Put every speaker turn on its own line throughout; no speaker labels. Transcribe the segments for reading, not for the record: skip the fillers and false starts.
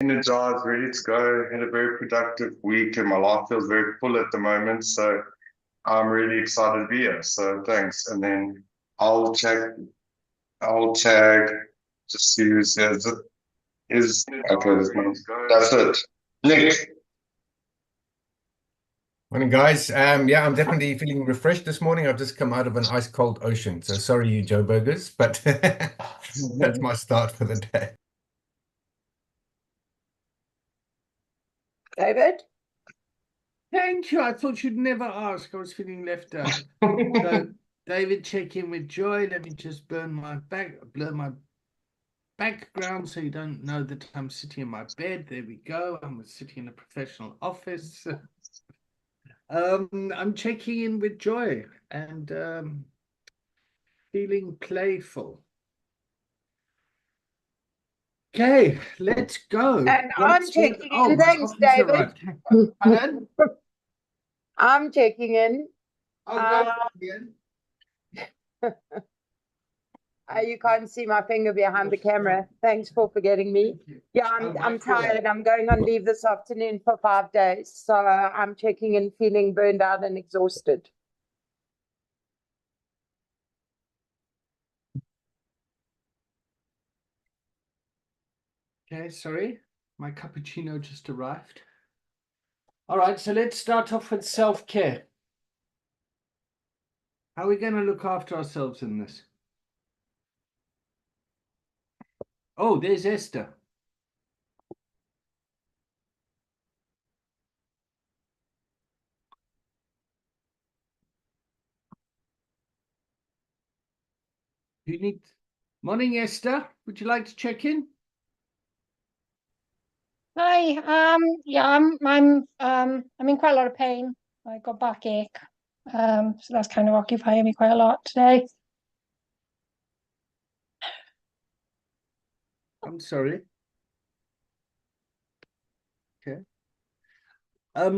energized, ready to go. Had a very productive week, and my life feels very full at the moment. So I'm really excited to be here. So thanks. And then I'll check, I'll tag, just see who says it. Is okay. That's it. Nick.
Morning, guys. Yeah, I'm definitely feeling refreshed this morning. I've just come out of an ice cold ocean. So sorry, you Joe Burgers, but that's my start for the day.
David?
Thank you. I thought you'd never ask. I was feeling left out. So, David, check in with Joy. Let me just blur my background so you don't know that I'm sitting in my bed. There we go. I'm sitting in a professional office. I'm checking in with Joy and feeling playful. Okay, let's go.
And I'm checking in. Thanks, David. I'm checking in. You can't see my finger behind the camera. Thanks for forgetting me. Yeah, I'm tired. I'm going on leave this afternoon for 5 days. So I'm checking in, feeling burned out and exhausted.
Okay, sorry. My cappuccino just arrived. All right, so let's start off with self-care. How are we going to look after ourselves in this? Oh, there's Esther. You need... Morning, Esther. Would you like to check in?
Hi, yeah, I'm in quite a lot of pain. I got backache. So that's kind of occupying me quite a lot today.
I'm sorry. Okay.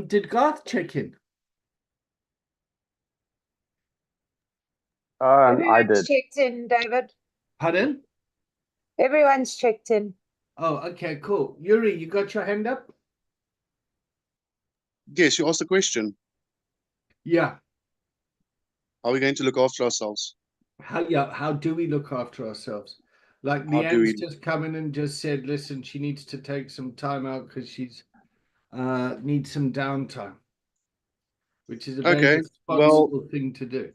Did Garth check in?
I did.
Checked in, David.
Pardon?
Everyone's checked in.
Oh, okay, cool. Yuri, you got your hand up?
Yes, you asked a question.
Yeah.
Are we going to look after ourselves?
How do we look after ourselves? Like Leanne's just come in and just said, listen, she needs to take some time out because she's needs some downtime, which is a very responsible thing to do.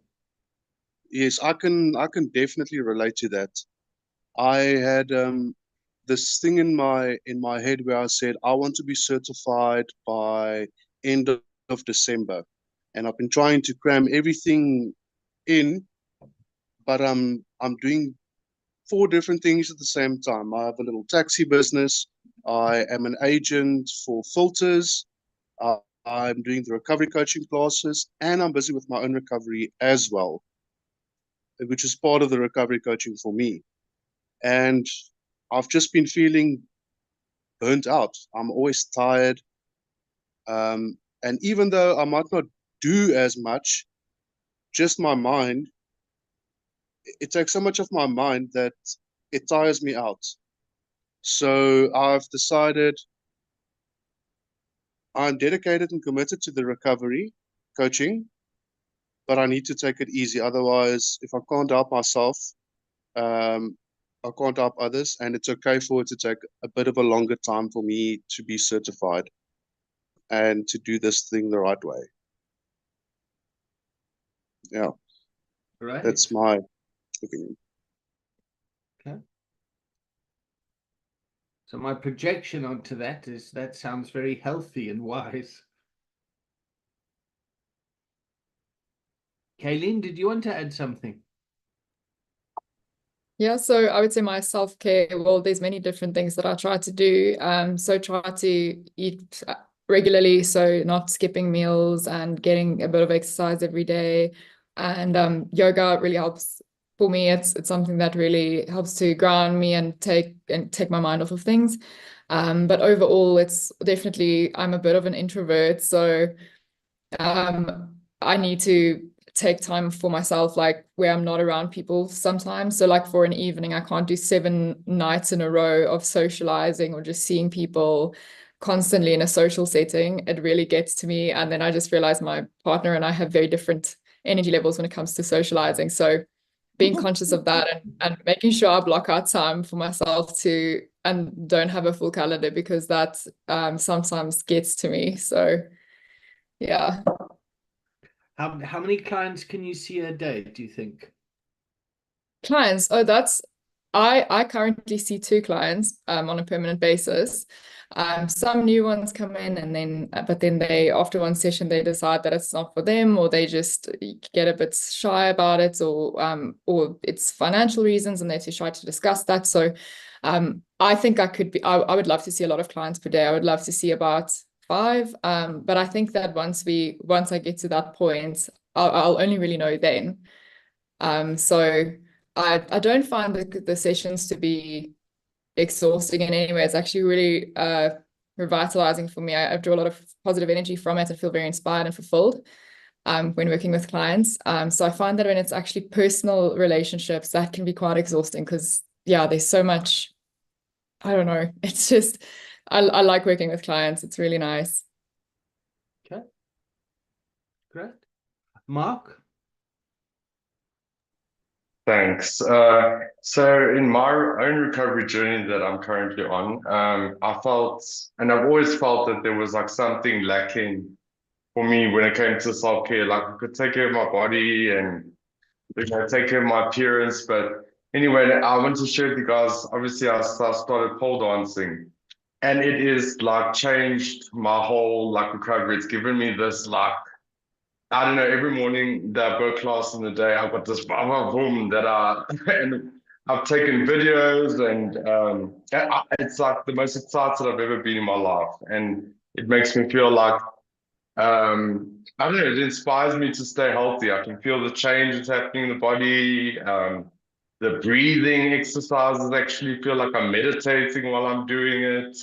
Yes, I can definitely relate to that. I had this thing in my head where I said I want to be certified by end of December, and I've been trying to cram everything in, but I'm doing 4 different things at the same time. I have a little taxi business. I am an agent for filters. I'm doing the recovery coaching classes, and I'm busy with my own recovery as well, which is part of the recovery coaching for me. And I've just been feeling burnt out. I'm always tired. And even though I might not do as much, just my mind, it takes so much of my mind that it tires me out. So I've decided I'm dedicated and committed to the recovery coaching, but I need to take it easy. Otherwise, if I can't help myself, I can't help others, and it's okay for it to take a bit of a longer time for me to be certified and to do this thing the right way. Yeah.
Right.
That's my opinion.
Okay. So my projection onto that is that sounds very healthy and wise. Kayleen, did you want to add something?
Yeah, so I would say my self-care, well, there's many different things that I try to do. So try to eat regularly, so not skipping meals and getting a bit of exercise every day. And yoga really helps for me. It's something that really helps to ground me and take my mind off of things. But overall, it's definitely, I'm a bit of an introvert, so I need to take time for myself, like where I'm not around people sometimes. So like for an evening, I can't do 7 nights in a row of socializing or just seeing people constantly in a social setting. It really gets to me. And then I just realize my partner and I have very different energy levels when it comes to socializing. So being conscious of that and making sure I block out time for myself to, and don't have a full calendar, because that sometimes gets to me. So yeah.
How many clients can you see a day, do you think?
Clients, oh, that's I currently see 2 clients on a permanent basis. Some new ones come in, and then but then they, after one session, they decide that it's not for them, or they just get a bit shy about it, or it's financial reasons and they're too shy to discuss that. So I think I would love to see a lot of clients per day. I would love to see about 5. But I think that once I get to that point, I'll only really know then. So I don't find the sessions to be exhausting in any way. It's actually really revitalizing for me. I draw a lot of positive energy from it and feel very inspired and fulfilled when working with clients. So I find that when it's actually personal relationships, that can be quite exhausting, because yeah, there's so much, I don't know. It's just, I like working with clients. It's really nice.
Okay. Great. Mark?
Thanks. So in my own recovery journey that I'm currently on, I felt, and I've always felt, that there was like something lacking for me when it came to self-care. Like I could take care of my body and take care of my appearance. But anyway, I want to share with you guys, obviously I started pole dancing, and it is like changed my whole like recovery. It's given me this like, I don't know, every morning that I've got class in the day, I've got this boom that and I've taken videos, and it's like the most excited I've ever been in my life. And it makes me feel like, I don't know, it inspires me to stay healthy. I can feel the change that's happening in the body. The breathing exercises actually feel like I'm meditating while I'm doing it.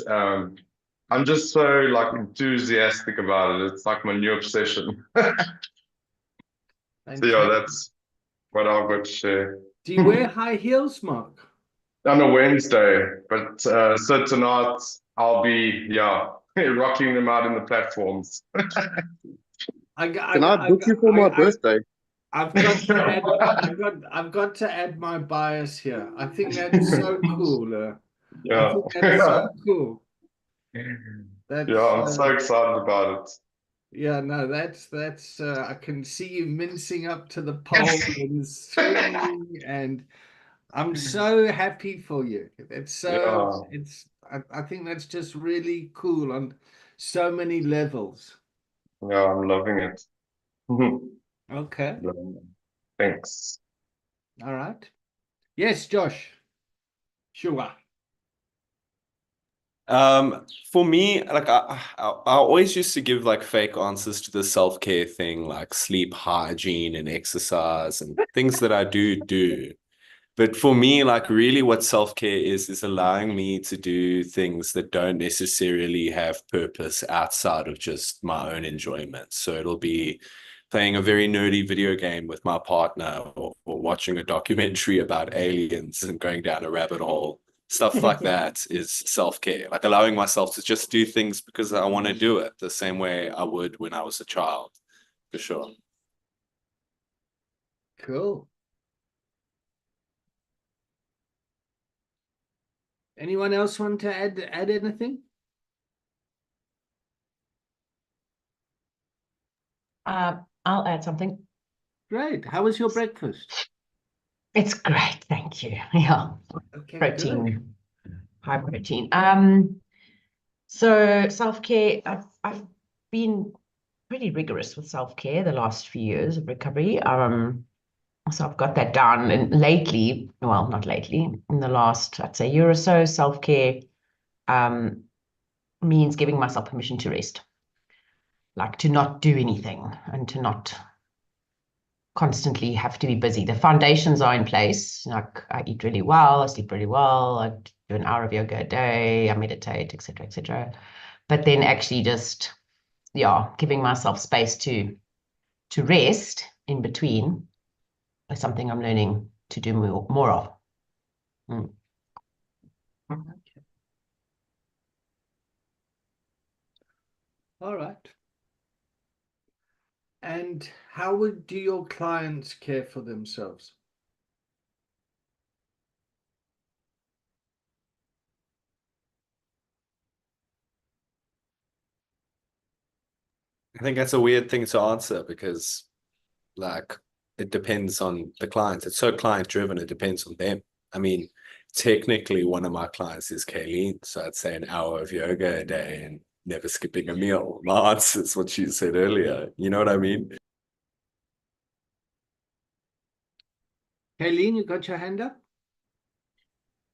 I'm just so like enthusiastic about it. It's like my new obsession. So yeah, that's what I've got to share.
Do you wear high heels, Mark?
On a Wednesday, but so tonight I'll be rocking them out in the platforms.
Can I book you for my birthday?
I've got to add my bias here. I think that's so cool.
Yeah.
I think that's so cool.
I'm so excited about it.
Yeah, no, that's I can see you mincing up to the pole and swinging, and I'm so happy for you. I think that's just really cool on so many levels.
Yeah, I'm loving it.
Okay.
Thanks.
All right. Yes, Josh. Sure.
For me, like I always used to give like fake answers to the self-care thing, like sleep hygiene and exercise and things that I do. But for me, like really what self-care is allowing me to do things that don't necessarily have purpose outside of just my own enjoyment. So it'll be playing a very nerdy video game with my partner, or watching a documentary about aliens and going down a rabbit hole. Stuff like that is self-care, like allowing myself to just do things because I want to do it the same way I would when I was a child, for sure.
Cool. Anyone else want to add anything?
I'll add something.
Great. How was your breakfast?
It's great, thank you. Yeah.
Okay,
Protein,
good.
high protein. So self-care, I've been pretty rigorous with self-care the last few years of recovery. So I've got that down, and lately, well, not lately, in the last, I'd say, year or so, self-care means giving myself permission to rest, like to not do anything and to not constantly have to be busy. The foundations are in place. Like I eat really well, I sleep really well, I do an hour of yoga a day, I meditate, etc., etc. But then actually just, giving myself space to rest in between is something I'm learning to do more of.
Okay. All right. And how do your clients care for themselves?
I think that's a weird thing to answer because, like, it depends on the client. It's so client driven, it depends on them. I mean, technically, one of my clients is Kayleen, so I'd say an hour of yoga a day and never skipping a meal. My answer is what she said earlier. You know what I mean?
Kayleen, you got your hand up?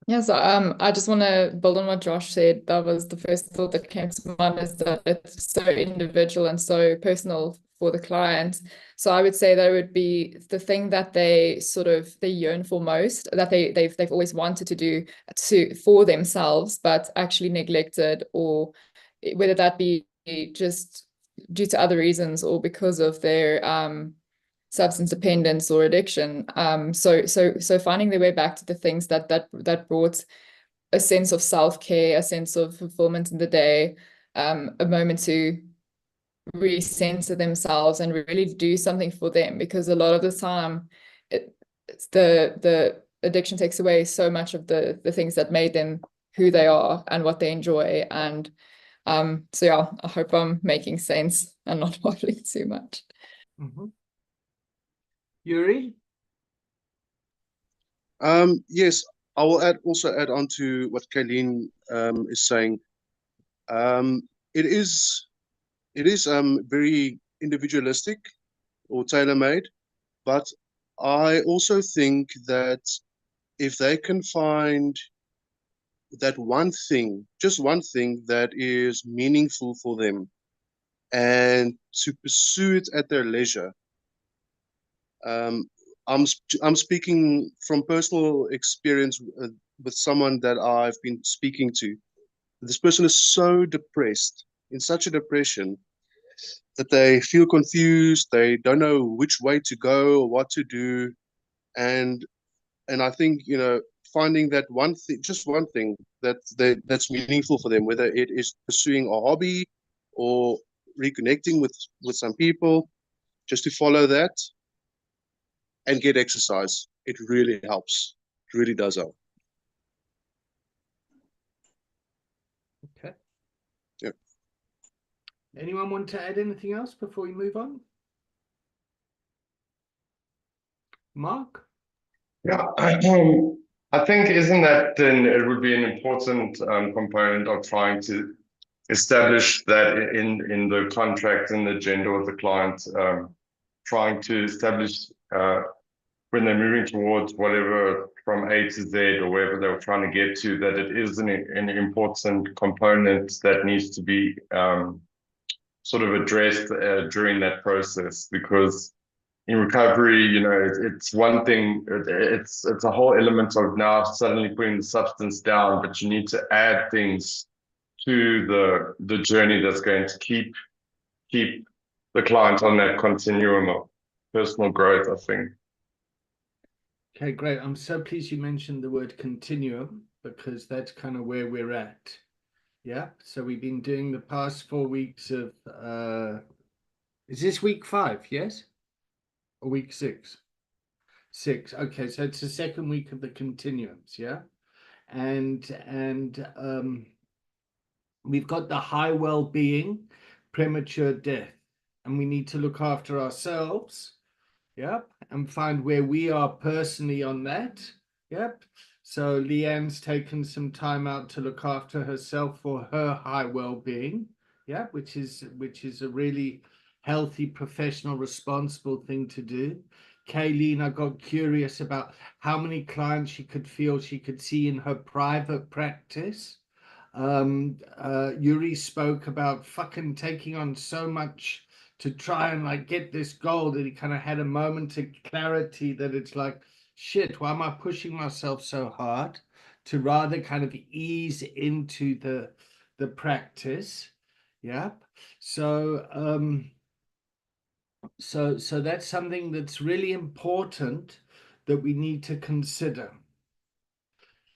Yeah, so I just want to build on what Josh said. That was the first thought that came to mind, is that it's so individual and so personal for the client. So I would say that it would be the thing that they yearn for most, that they've always wanted to do for themselves, but actually neglected, or whether that be just due to other reasons or because of their substance dependence or addiction. So finding their way back to the things that brought a sense of self-care, a sense of fulfillment in the day, a moment to recenter themselves and really do something for them, because a lot of the time it's the addiction takes away so much of the things that made them who they are and what they enjoy. And so yeah, I hope I'm making sense and not waffling too much.
Yuri?
Yes, I will also add on to what Kayleen is saying. It is very individualistic or tailor-made, but I also think that if they can find that one thing, just one thing that is meaningful for them, and to pursue it at their leisure. I'm speaking from personal experience with someone that I've been speaking to. This person is so depressed, in such a depression, that they feel confused. They don't know which way to go or what to do, and I think, you know, finding that one thing, just one thing that's meaningful for them, whether it is pursuing a hobby or reconnecting with some people, just to follow that and get exercise. It really helps. It really does help.
Okay.
Yep.
Anyone want to add anything else before we move on? Mark?
Yeah, I think isn't that then it would be an important component of trying to establish that in the contract and the agenda with the client, trying to establish when they're moving towards whatever from A to Z or wherever they were trying to get to, that it is an important component that needs to be sort of addressed during that process. Because in recovery, you know, it's one thing, it's a whole element of now suddenly putting the substance down, but you need to add things to the journey that's going to keep the client on that continuum of personal growth, I think.
Okay, great. I'm so pleased you mentioned the word continuum, because that's kind of where we're at. Yeah, so we've been doing the past 4 weeks of is this week 5? Yes, or week 6? 6. Okay, so it's the second week of the continuums. Yeah, and we've got the high well-being, premature death, and we need to look after ourselves. Yep, and find where we are personally on that. Yep. So Leanne's taken some time out to look after herself for her high well-being. Yeah, which is a really healthy, professional, responsible thing to do. Kayleen, I got curious about how many clients she could see in her private practice. Yuri spoke about fucking taking on so much to try and like get this goal, that he kind of had a moment of clarity that it's like, shit, why am I pushing myself so hard, to rather kind of ease into the practice. Yeah. So So that's something that's really important that we need to consider.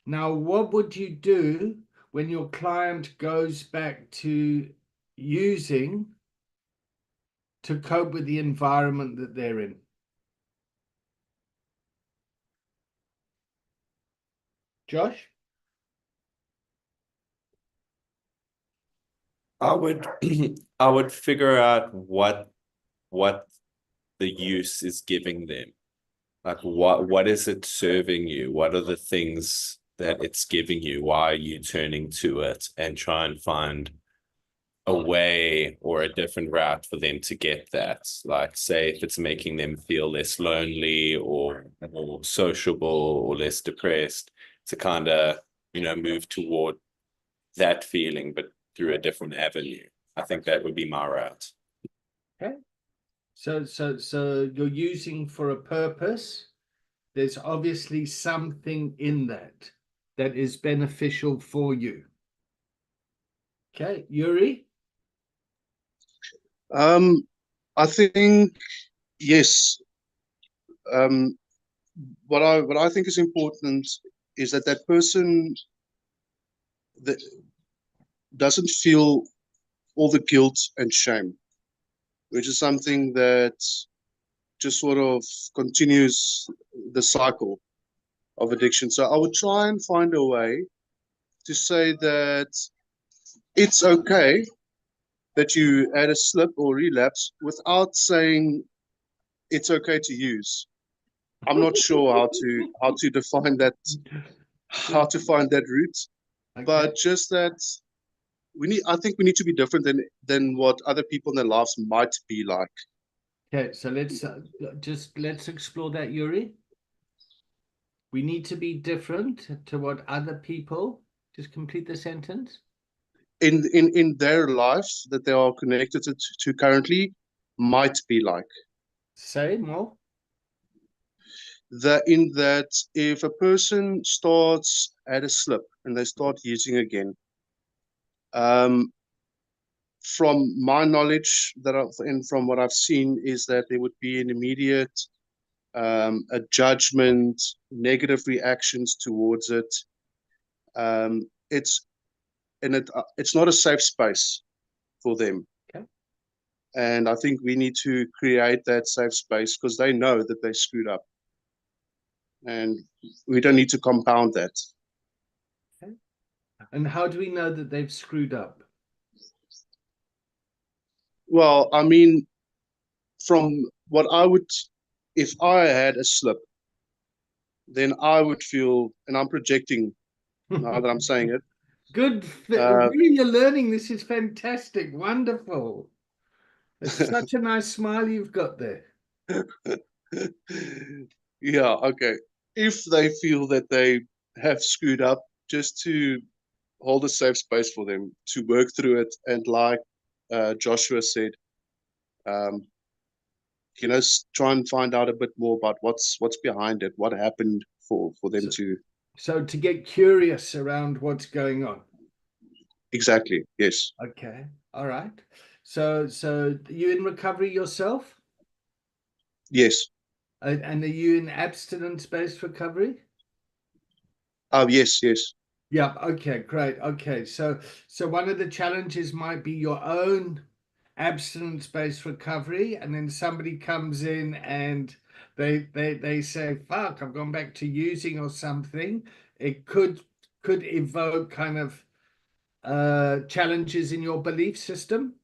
Now, what would you do when your client goes back to using to cope with the environment that they're in? Josh?
I would I would figure out what the use is giving them. Like what is it serving you? What are the things that it's giving you? Why are you turning to it? And try and find a way or a different route for them to get that. Like, say if it's making them feel less lonely or more sociable or less depressed, to kind of, move toward that feeling, but through a different avenue. I think that would be my route.
Okay. So you're using for a purpose. There's obviously something in that is beneficial for you. Okay, Yuri?
I think yes. What I think is important is that person that doesn't feel all the guilt and shame, which is something that just sort of continues the cycle of addiction. So I would try and find a way to say that it's okay that you had a slip or relapse without saying it's okay to use. I'm not sure how to define that, how to find that route,
Okay.
but just that I think we need to be different than what other people in their lives might be like.
Okay, so let's explore that, Yuri. We need to be different to what other people. Just complete the sentence.
In their lives that they are connected to currently might be like.
Say more.
In that if a person starts at a slip and they start using again, from my knowledge and from what I've seen, is that there would be an immediate a judgment, negative reactions towards it. It's not a safe space for them.
Okay.
And I think we need to create that safe space because they know that they screwed up. And we don't need to compound that.
Okay. And how do we know that they've screwed up?
Well, I mean, from what if I had a slip, then I would feel, and I'm projecting now that I'm saying it.
Good. Really, you're learning. This is fantastic. Wonderful. It's such a nice smile you've got there.
Yeah, okay. If they feel that they have screwed up, just to hold a safe space for them to work through it. And like Joshua said, try and find out a bit more about what's behind it, what happened for them to.
So to get curious around what's going on.
Exactly. Yes.
Okay. All right. So you in recovery yourself?
Yes.
And are you in abstinence-based recovery?
Yes.
Yeah. Okay. Great. Okay. So one of the challenges might be your own abstinence-based recovery, and then somebody comes in and they say, "Fuck, I've gone back to using" or something. It could evoke kind of challenges in your belief system.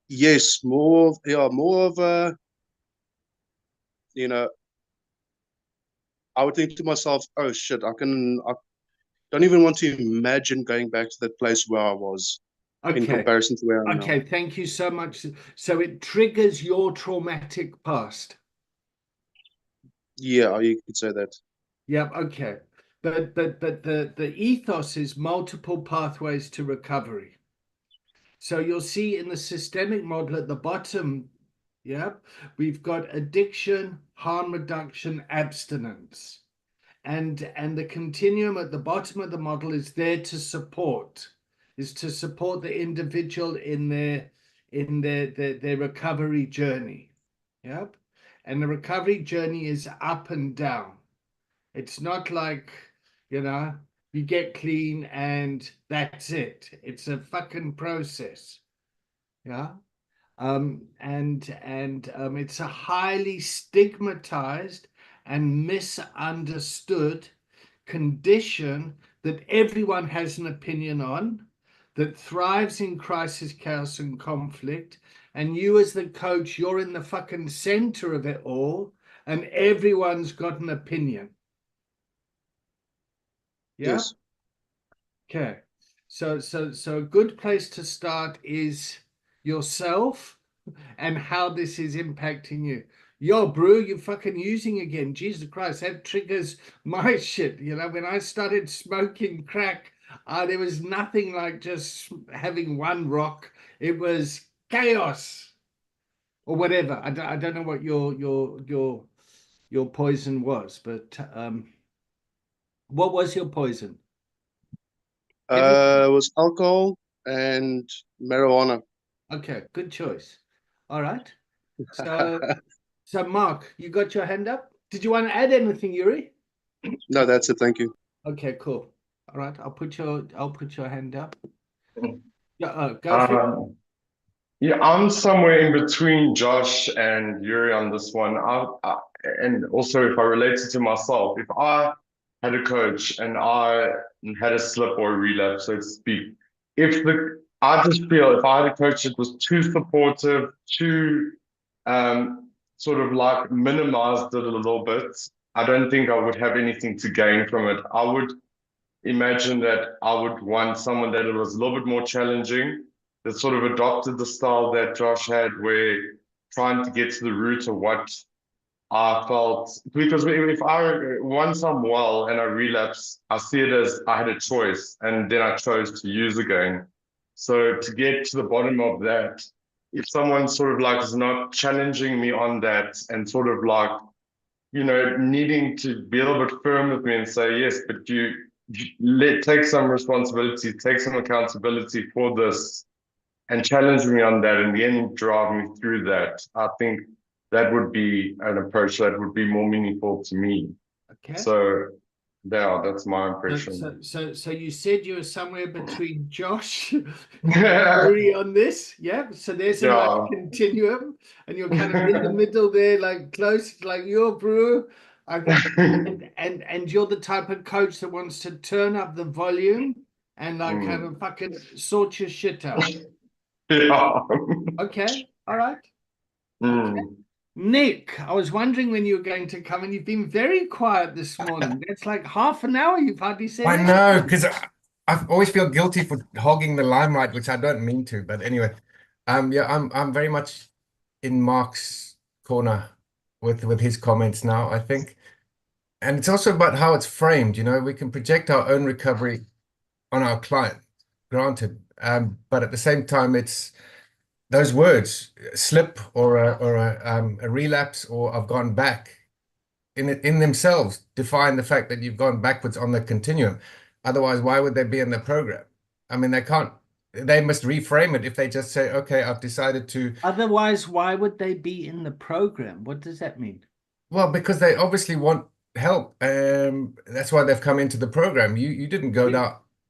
Yes, more of a, I would think to myself, oh shit, I don't even want to imagine going back to that place where I was.
Okay.
In comparison to where I'm now.
Okay, thank you so much. So it triggers your traumatic past.
Yeah, you could say that.
Yeah, okay. But the ethos is multiple pathways to recovery. So you'll see in the systemic model at the bottom, we've got addiction, harm reduction, abstinence. And the continuum at the bottom of the model is there to support the individual in in their recovery journey. Yep. And the recovery journey is up and down. It's not like, you know, you get clean and that's it. It's a fucking process. Yeah. It's a highly stigmatized and misunderstood condition that everyone has an opinion on, that thrives in crisis, chaos, and conflict. And you as the coach, you're in the fucking center of it all, and everyone's got an opinion. Yeah?
Yes.
Okay. So a good place to start is yourself and how this is impacting you. Yo, bro, you're fucking using again. Jesus Christ, that triggers my shit. You know, when I started smoking crack, there was nothing like just having one rock. It was chaos or whatever. I don't know what your poison was, but what was your poison?
It was alcohol and marijuana.
Okay, good choice. All right. So Mark, you got your hand up? Did you want to add anything, Yuri?
No, that's it. Thank you.
Okay, cool. All right, I'll put your hand up. Yeah, go for it.
Yeah, I'm somewhere in between Josh and Yuri on this one. And also, if I relate it to myself, if I had a coach and I had a slip or a relapse, so to speak, I just feel if I had a coach that was too supportive, too sort of like minimized it a little bit, I don't think I would have anything to gain from it. I would imagine that I would want someone that was a little bit more challenging, that sort of adopted the style that Josh had, where trying to get to the root of what I felt. Because if once I'm well and I relapse, I see it as I had a choice and then I chose to use again. So to get to the bottom of that, if someone sort of like is not challenging me on that and sort of like, you know, needing to be a little bit firm with me and say, yes, but take some responsibility, take some accountability for this, and challenge me on that, and then drive me through that. I think that would be an approach that would be more meaningful to me.
Okay.
So, yeah, that's my impression.
So you said you were somewhere between Josh and Yuri on this, yeah? So there's a nice continuum, and you're kind of in the middle there, like close, like you're bro. And you're the type of coach that wants to turn up the volume and like kind of fucking sort your shit out.
Yeah.
Okay, all right. Okay. Nick, I was wondering when you were going to come, and you've been very quiet this morning. That's like half an hour you've hardly said
I know, because I always feel guilty for hogging the limelight, which I don't mean to. But anyway, yeah, I'm very much in Mark's corner with his comments now, I think. And it's also about how it's framed. You know, we can project our own recovery on our client, granted, but at the same time, it's those words, slip or a relapse, or I've gone back, in themselves define the fact that you've gone backwards on the continuum. Otherwise, why would they be in the program? I mean, they must reframe it if they just say, okay, I've decided to.
Otherwise, why would they be in the program? What does that mean?
Well, because they obviously want help. That's why they've come into the program. You didn't go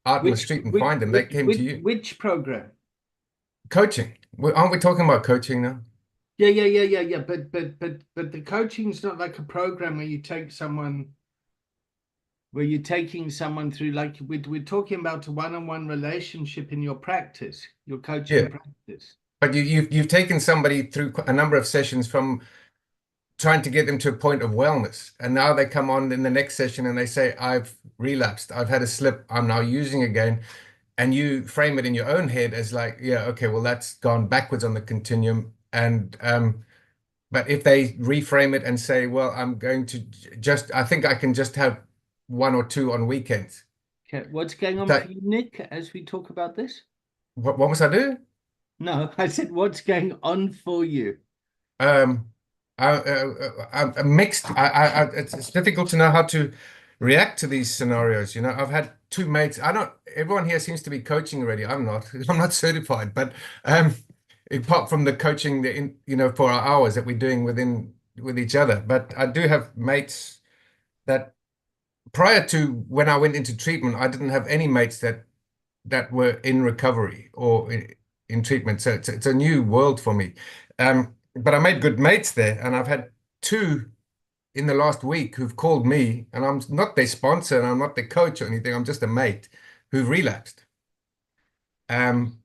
out in the street and find them. They came to you.
Which program?
Coaching. Aren't we talking about coaching now?
Yeah. But the coaching's not like a program where you take someone, where you're taking someone through, like we're talking about a one-on-one relationship in your practice, your coaching practice.
But you've taken somebody through a number of sessions from trying to get them to a point of wellness, and now they come on in the next session and they say, I've relapsed, I've had a slip, I'm now using again. And you frame it in your own head as like, yeah, okay, well, that's gone backwards on the continuum. And but if they reframe it and say, well, I'm going to I think I can just have 1 or 2 on weekends.
Okay, what's going on for you, Nick, as we talk about this?
What must I do?
No, I said, what's going on for you?
I'm mixed. It's difficult to know how to react to these scenarios. You know, I've had 2 mates. Everyone here seems to be coaching already. I'm not certified, but apart from the coaching, for our hours that we're doing with each other. But I do have mates that prior to when I went into treatment, I didn't have any mates that were in recovery or in treatment. So it's a new world for me. But I made good mates there, and I've had 2 in the last week who've called me, and I'm not their sponsor and I'm not their coach or anything. I'm just a mate who've relapsed. And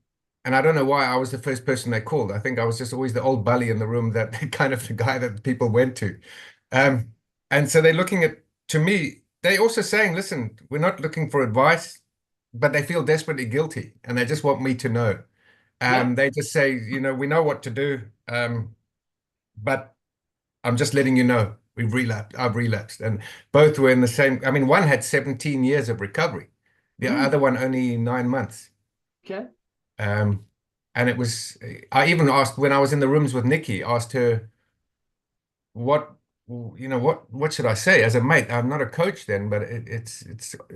I don't know why I was the first person they called. I think I was just always the old bully in the room, that kind of the guy that people went to. And so they're looking to me, they're also saying, listen, we're not looking for advice, but they feel desperately guilty and they just want me to know. They just say, we know what to do, but I'm just letting you know I've relapsed. And both were in the same. I mean, one had 17 years of recovery, the other one only 9 months.
Okay.
And it was, I even asked when I was in the rooms with Nikki, asked her, what should I say as a mate? I'm not a coach then, but it's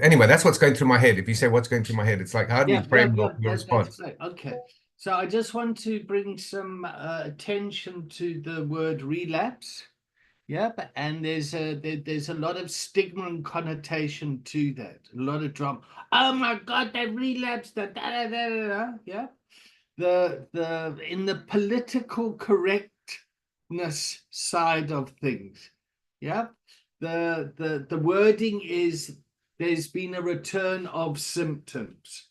anyway, that's what's going through my head. If you say what's going through my head, it's like, how do you frame your response?
Okay. So I just want to bring some attention to the word relapse. Yep, and there's a lot of stigma and connotation to that. A lot of drama. Oh my God, they relapsed. Yeah. The in the political correctness side of things. Yeah. The wording is there's been a return of symptoms.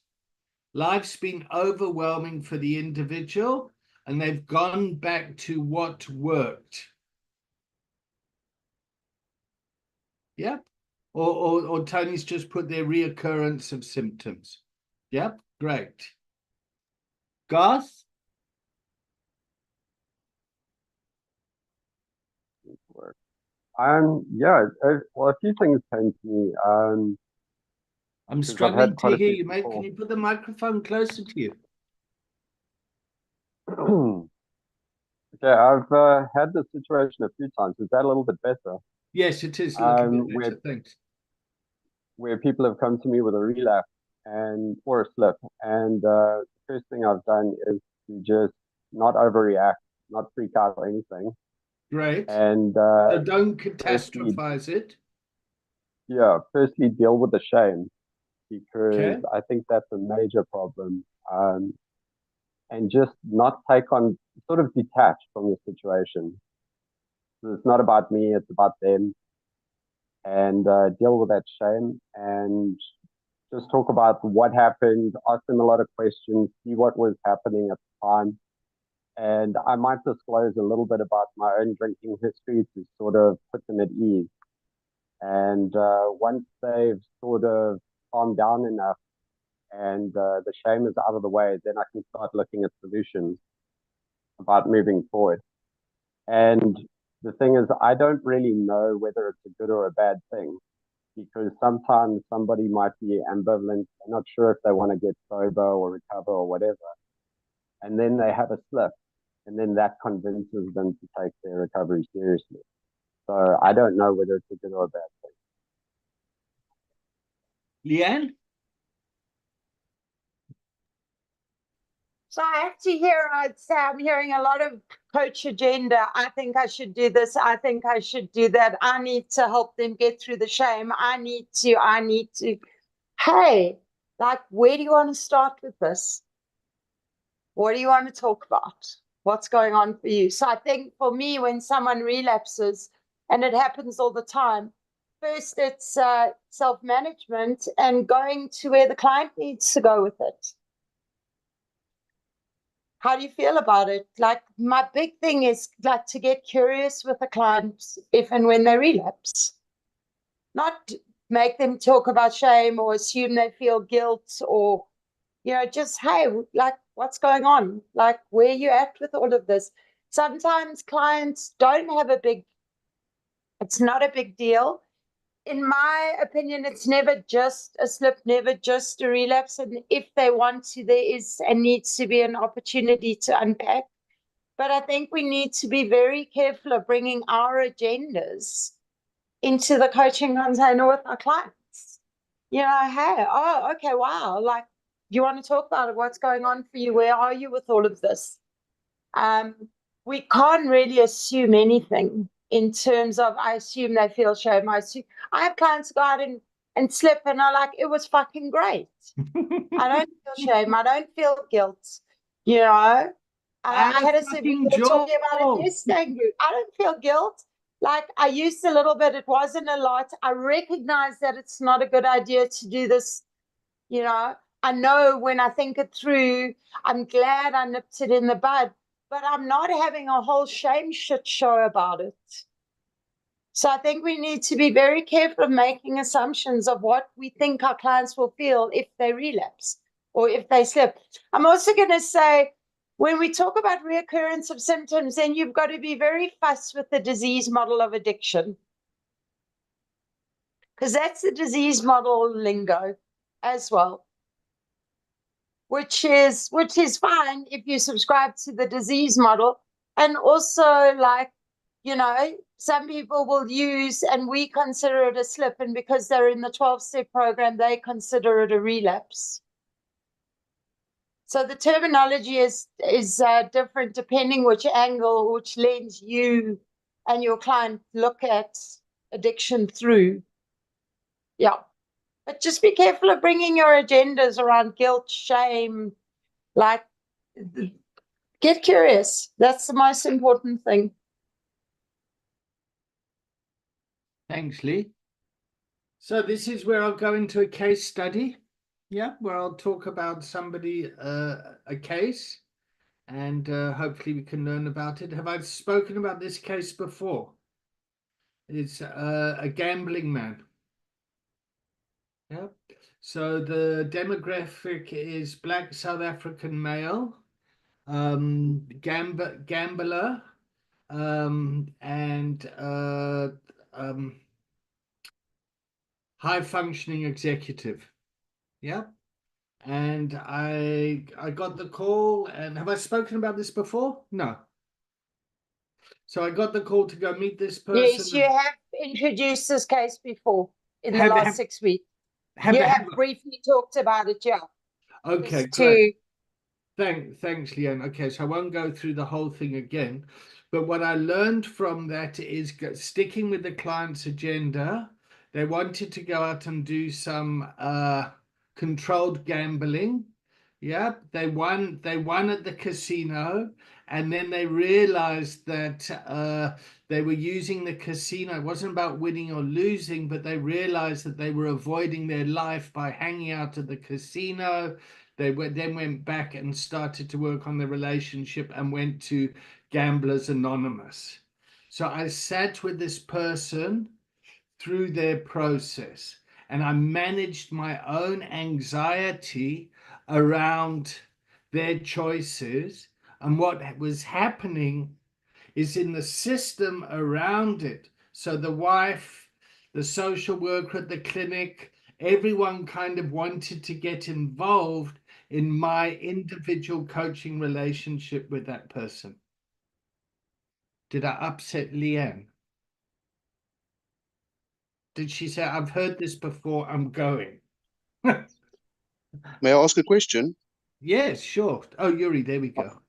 Life's been overwhelming for the individual, and they've gone back to what worked. Yep. Or Tony's just put their reoccurrence of symptoms. Yep, great. Garth?
Yeah, well, a few things came to me.
I'm struggling to hear you, mate. Can you put the microphone closer to you?
Okay, I've had this situation a few times. Is that a little bit better?
Yes, it is a little bit better. Thanks.
Where people have come to me with a relapse or a slip, and the first thing I've done is to just not overreact, not freak out or anything.
Great.
And
so don't catastrophize it.
Yeah, firstly deal with the shame, because I think that's a major problem. And just not take on, sort of detach from the situation. So it's not about me, it's about them. And deal with that shame and just talk about what happened, ask them a lot of questions, see what was happening at the time. And I might disclose a little bit about my own drinking history to sort of put them at ease. And once they've sort of calmed down enough and the shame is out of the way, then I can start looking at solutions about moving forward. And the thing is, I don't really know whether it's a good or a bad thing, because sometimes somebody might be ambivalent. They're not sure if they want to get sober or recover or whatever. And then they have a slip, and then that convinces them to take their recovery seriously. So I don't know whether it's a good or a bad thing.
Leanne?
So I have to hear, I'd say I'm hearing a lot of coach agenda. I think I should do this. I think I should do that. I need to help them get through the shame. I need to. Hey, like, where do you want to start with this? What do you want to talk about? What's going on for you? So I think for me, when someone relapses, and it happens all the time, first it's self-management and going to where the client needs to go with it. How do you feel about it? Like, my big thing is like to get curious with the clients if and when they relapse. Not make them talk about shame or assume they feel guilt or, just, hey, like, what's going on? Like, where are you at with all of this? Sometimes clients don't have it's not a big deal. In my opinion, it's never just a slip, never just a relapse. And if they want to, there is and needs to be an opportunity to unpack. But I think we need to be very careful of bringing our agendas into the coaching container with our clients. Hey, oh, okay, wow. Like, you want to talk about it? What's going on for you? Where are you with all of this? we can't really assume anything in terms of, I assume they feel shame. I have clients go out and slip and are like, it was fucking great. I don't feel shame. I don't feel guilt. You know, I had a sibling talking about it yesterday. I don't feel guilt. Like I used a little bit. It wasn't a lot. I recognize that it's not a good idea to do this. You know, I know when I think it through, I'm glad I nipped it in the bud, but I'm not having a whole shame shit show about it. So I think we need to be very careful of making assumptions of what we think our clients will feel if they relapse or if they slip. I'm also going to say, when we talk about reoccurrence of symptoms, then you've got to be very fussed with the disease model of addiction. Because that's the disease model lingo as well. Which is fine if you subscribe to the disease model. And also, like, you know, some people will use, and we consider it a slip, and because they're in the 12-step program, they consider it a relapse. So the terminology is different depending which angle, which lens you and your client look at addiction through. Yeah. But just be careful of bringing your agendas around guilt, shame, like, get curious. That's the most important thing.
Thanks, Lee. So this is where I'll go into a case study. Yeah, where I'll talk about somebody, a case, and hopefully we can learn about it. Have I spoken about this case before? It's a gambling man. Yeah. So the demographic is Black South African male, gambler, and high functioning executive. Yeah. And I got the call, and have I spoken about this before? No. So I got the call to go meet this person.
Yes, you have introduced this case before in the last 6 weeks. You have briefly talked about it, yeah.
Okay, great. Thanks, Leanne. Okay, so I won't go through the whole thing again, but what I learned from that is sticking with the client's agenda. They wanted to go out and do some controlled gambling. Yeah, they won at the casino, and then they realized that they were using the casino. It wasn't about winning or losing, but they realized that they were avoiding their life by hanging out at the casino. They then went back and started to work on the relationship and went to Gamblers Anonymous. So I sat with this person through their process, and I managed my own anxiety around their choices. And what was happening is in the system around it. So the wife, the social worker at the clinic, everyone kind of wanted to get involved in my individual coaching relationship with that person. Did I upset Leanne? Did she say, I've heard this before, I'm going?
May I ask a question?
Yes, sure. Oh, Yuri, there we go.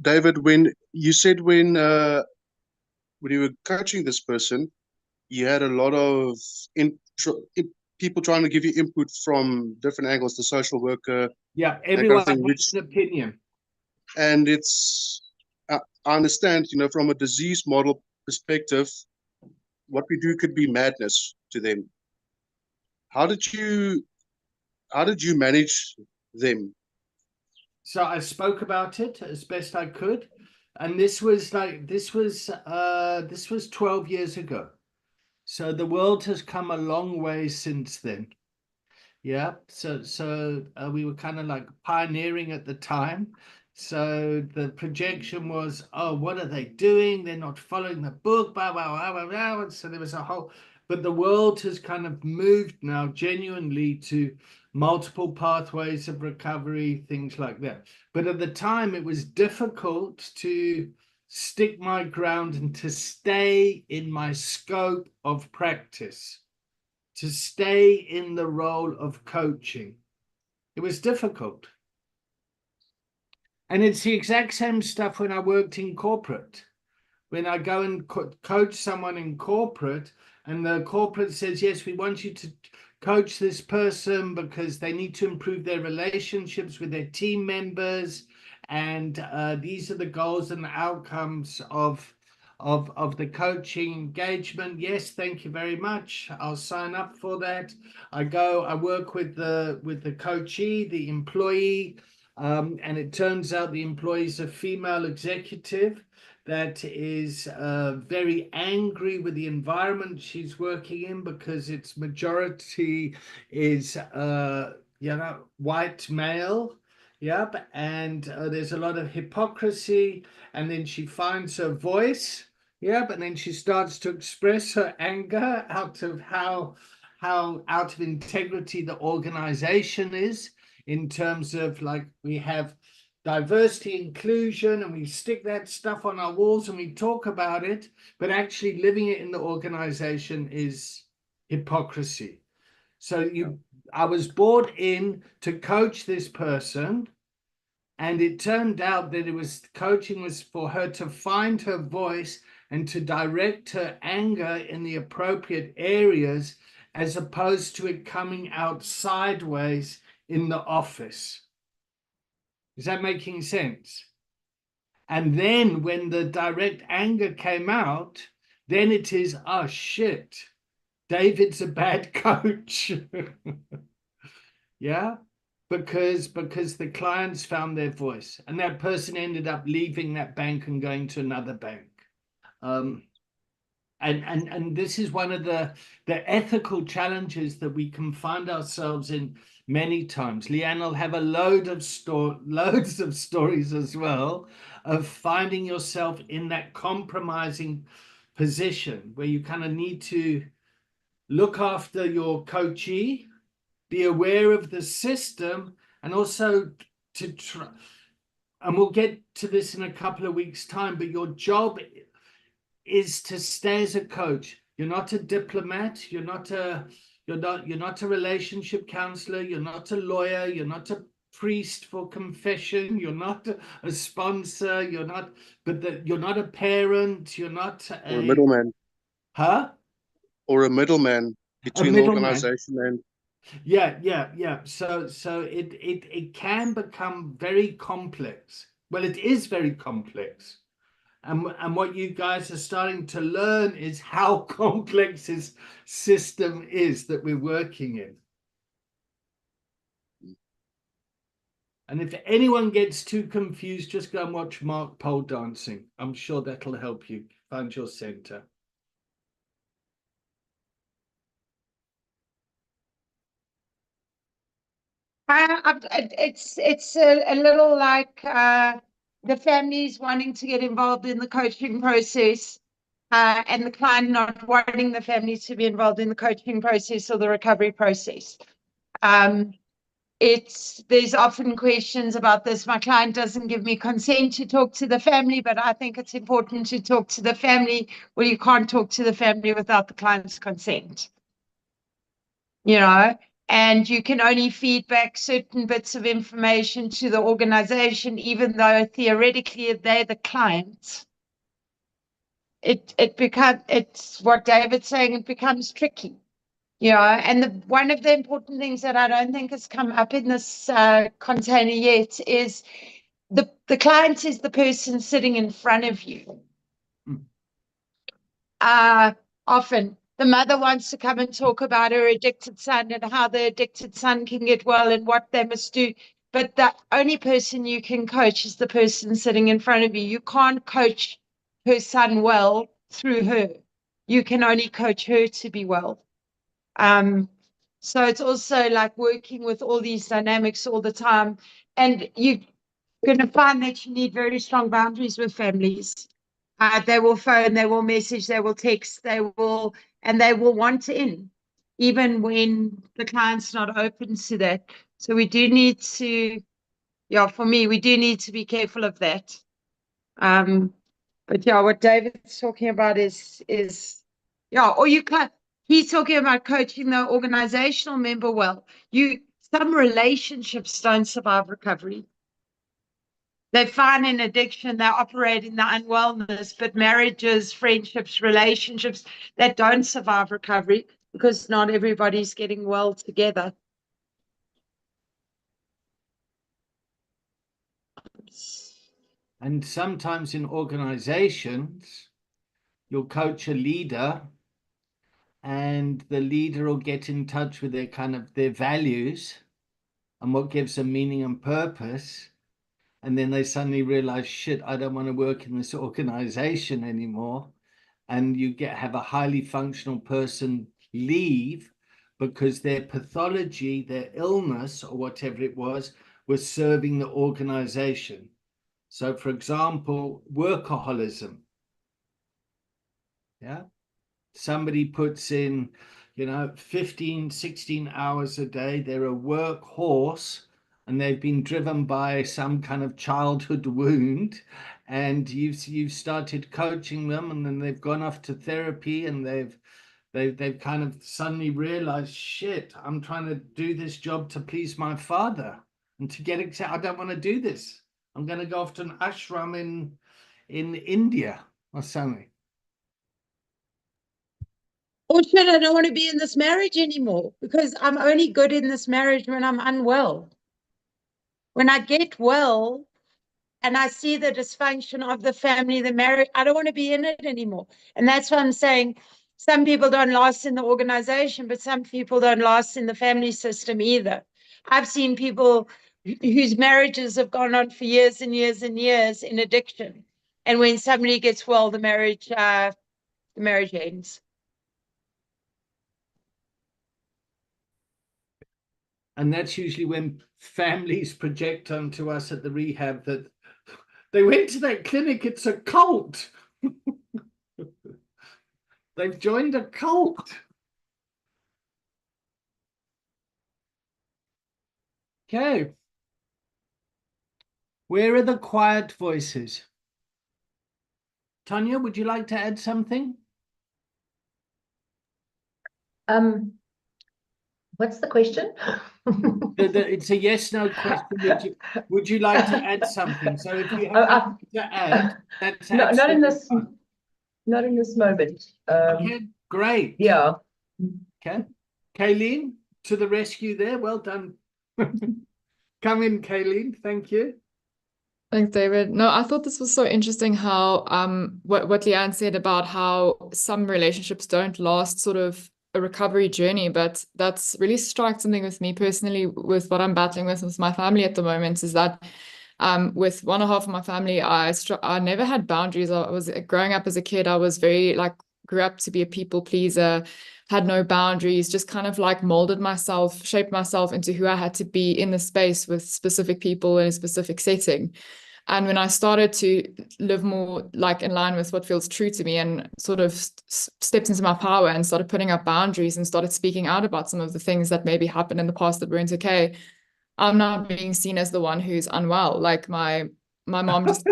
David, when you said when you were coaching this person, you had a lot of people trying to give you input from different angles, the social worker.
Yeah, everyone has an opinion.
And it's, I understand, you know, from a disease model perspective, what we do could be madness to them. How did you manage them?
So I spoke about it as best I could. And this was 12 years ago. So the world has come a long way since then. Yeah. So we were kind of like pioneering at the time. So the projection was, oh, what are they doing? They're not following the book, blah, blah, blah, blah, blah. So there was a whole, but the world has kind of moved now genuinely to multiple pathways of recovery, things like that. But at the time, it was difficult to stick my ground and to stay in my scope of practice, to stay in the role of coaching. It was difficult. And it's the exact same stuff when I worked in corporate. When I go and coach someone in corporate, and the corporate says, yes, we want you to coach this person because they need to improve their relationships with their team members, and these are the goals and the outcomes of the coaching engagement. Yes, thank you very much. I'll sign up for that. I work with the coachee, the employee, and it turns out the employee is a female executive that is very angry with the environment she's working in because its majority is white male. Yep, and there's a lot of hypocrisy, and then she finds her voice. Yep, and then she starts to express her anger out of how out of integrity the organization is, in terms of, like, we have diversity, inclusion, and we stick that stuff on our walls and we talk about it, but actually living it in the organization is hypocrisy. So I was brought in to coach this person, and it turned out that coaching was for her to find her voice and to direct her anger in the appropriate areas, as opposed to it coming out sideways in the office. Is that making sense? And then when the direct anger came out, then it is, oh shit, David's a bad coach. Yeah, because the clients found their voice, and that person ended up leaving that bank and going to another bank. And this is one of the ethical challenges that we can find ourselves in many times. Leanne will have a loads of stories as well of finding yourself in that compromising position where you kind of need to look after your coachee, be aware of the system, and also to try. And we'll get to this in a couple of weeks' time, but your job is to stay as a coach. You're not a diplomat. You're not a relationship counselor. You're not a lawyer. You're not a priest for confession. You're not a sponsor. You're not a parent. You're not
or a middleman.
Huh?
Or a middleman between the organization and.
Yeah. So it can become very complex. Well, it is very complex. And what you guys are starting to learn is how complex this system is that we're working in. And if anyone gets too confused, just go and watch Mark Pole dancing. I'm sure that'll help you find your center.
It's a little like the families wanting to get involved in the coaching process, and the client not wanting the families to be involved in the coaching process or the recovery process. There's often questions about this. My client doesn't give me consent to talk to the family, but I think it's important to talk to the family. Well, you can't talk to the family without the client's consent. And you can only feed back certain bits of information to the organization, even though theoretically they're the client. It's what David's saying, it becomes tricky. And one of the important things that I don't think has come up in this container yet is the client is the person sitting in front of you. Often the mother wants to come and talk about her addicted son and how the addicted son can get well and what they must do. But the only person you can coach is the person sitting in front of you. You can't coach her son well through her. You can only coach her to be well. So it's also like working with all these dynamics all the time. And you're going to find that you need very strong boundaries with families. They will phone, they will message, they will text, they will want in, even when the client's not open to that. So we do need to, for me, we do need to be careful of that. But what David's talking about is or you can't. He's talking about coaching the organizational member well. Some relationships don't survive recovery. They're fine in addiction, they operate in the unwellness, but marriages, friendships, relationships that don't survive recovery because not everybody's getting well together.
And sometimes in organizations, you'll coach a leader and the leader will get in touch with their kind of their values and what gives them meaning and purpose. And then they suddenly realize, shit, I don't want to work in this organization anymore. And you have a highly functional person leave because their pathology, their illness or whatever it was serving the organization. So for example, workaholism. Yeah. Somebody puts in, 15, 16 hours a day. They're a workhorse and they've been driven by some kind of childhood wound, and you've started coaching them, and then they've gone off to therapy, and they've kind of suddenly realized, shit, I'm trying to do this job to please my father and to get I don't want to do this. I'm going to go off to an ashram in India or something.
Or shit, I don't want to be in this marriage anymore because I'm only good in this marriage when I'm unwell. When I get well and I see the dysfunction of the family, the marriage, I don't want to be in it anymore. And that's why I'm saying some people don't last in the organization, but some people don't last in the family system either. I've seen people whose marriages have gone on for years and years and years in addiction. And when somebody gets well, the marriage ends.
And that's usually when families project onto us at the rehab that they went to that clinic, it's a cult. They've joined a cult. Okay. Where are the quiet voices? Tanya, would you like to add something?
What's the question?
It's a yes/no question. Would you like to add something? So if you have to add, that's
not in this moment.
Okay, great.
Yeah.
Okay, Kayleen, to the rescue there. Well done. Come in, Kayleen. Thank you.
Thanks, David. No, I thought this was so interesting how what Leanne said about how some relationships don't last sort of a recovery journey, but that's really struck something with me personally with what I'm battling with my family at the moment, is that with one and a half of my family, I never had boundaries. I was growing up as a kid, I was very grew up to be a people pleaser, had no boundaries, just kind of molded myself, shaped myself into who I had to be in the space with specific people in a specific setting. And when I started to live more in line with what feels true to me and sort of stepped into my power and started putting up boundaries and started speaking out about some of the things that maybe happened in the past that weren't okay, I'm now being seen as the one who's unwell. My mom just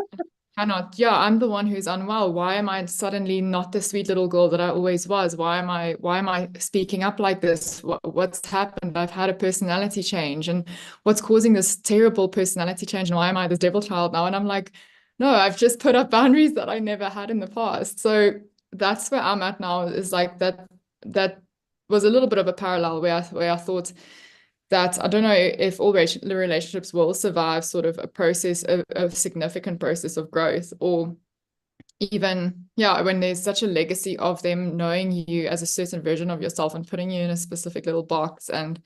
cannot, I'm the one who's unwell. Why am I suddenly not the sweet little girl that I always was? Why am I speaking up like this? What's happened? I've had a personality change, and what's causing this terrible personality change? And why am I this devil child now? And I'm like, no, I've just put up boundaries that I never had in the past. So that's where I'm at now, is that was a little bit of a parallel where I thought that I don't know if all relationships will survive sort of a process, a significant process of growth, or even, when there's such a legacy of them knowing you as a certain version of yourself and putting you in a specific little box, and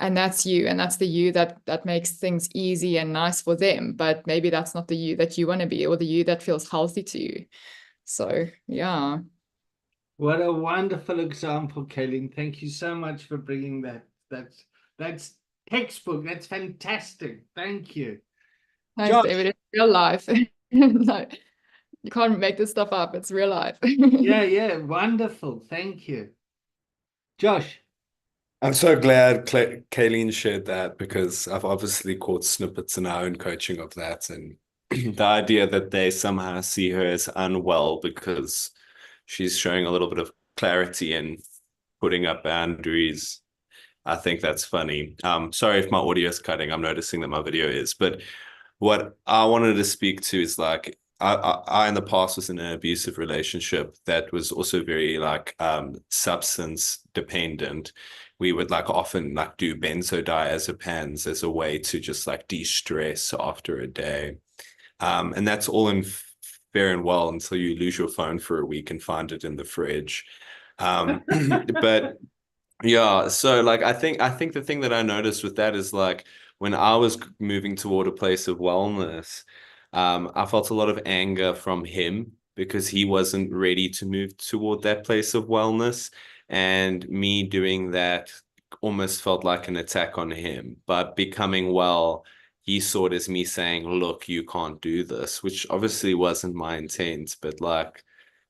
that's you, and that's the you that makes things easy and nice for them, but maybe that's not the you that you want to be, or the you that feels healthy to you. So, yeah.
What a wonderful example, Kayleen. Thank you so much for bringing that. That's textbook. That's fantastic. Thank you.
Thanks,
Josh.
David. It's real life. No, you can't make this stuff up. It's real life.
Yeah. Wonderful. Thank you. Josh.
I'm so glad Kayleen shared that, because I've obviously caught snippets in our own coaching of that, and the idea that they somehow see her as unwell because she's showing a little bit of clarity and putting up boundaries. I think that's funny. Sorry if my audio is cutting. I'm noticing that my video is. But what I wanted to speak to is like I in the past was in an abusive relationship that was also very like substance dependent. We would like often like do benzodiazepines as a way to just like de-stress after a day. And that's all in fair and well until you lose your phone for a week and find it in the fridge. But yeah, so like I think the thing that I noticed with that is like when I was moving toward a place of wellness, I felt a lot of anger from him because he wasn't ready to move toward that place of wellness. And me doing that almost felt like an attack on him. But becoming well, he saw it as me saying, look, you can't do this, which obviously wasn't my intent. But like,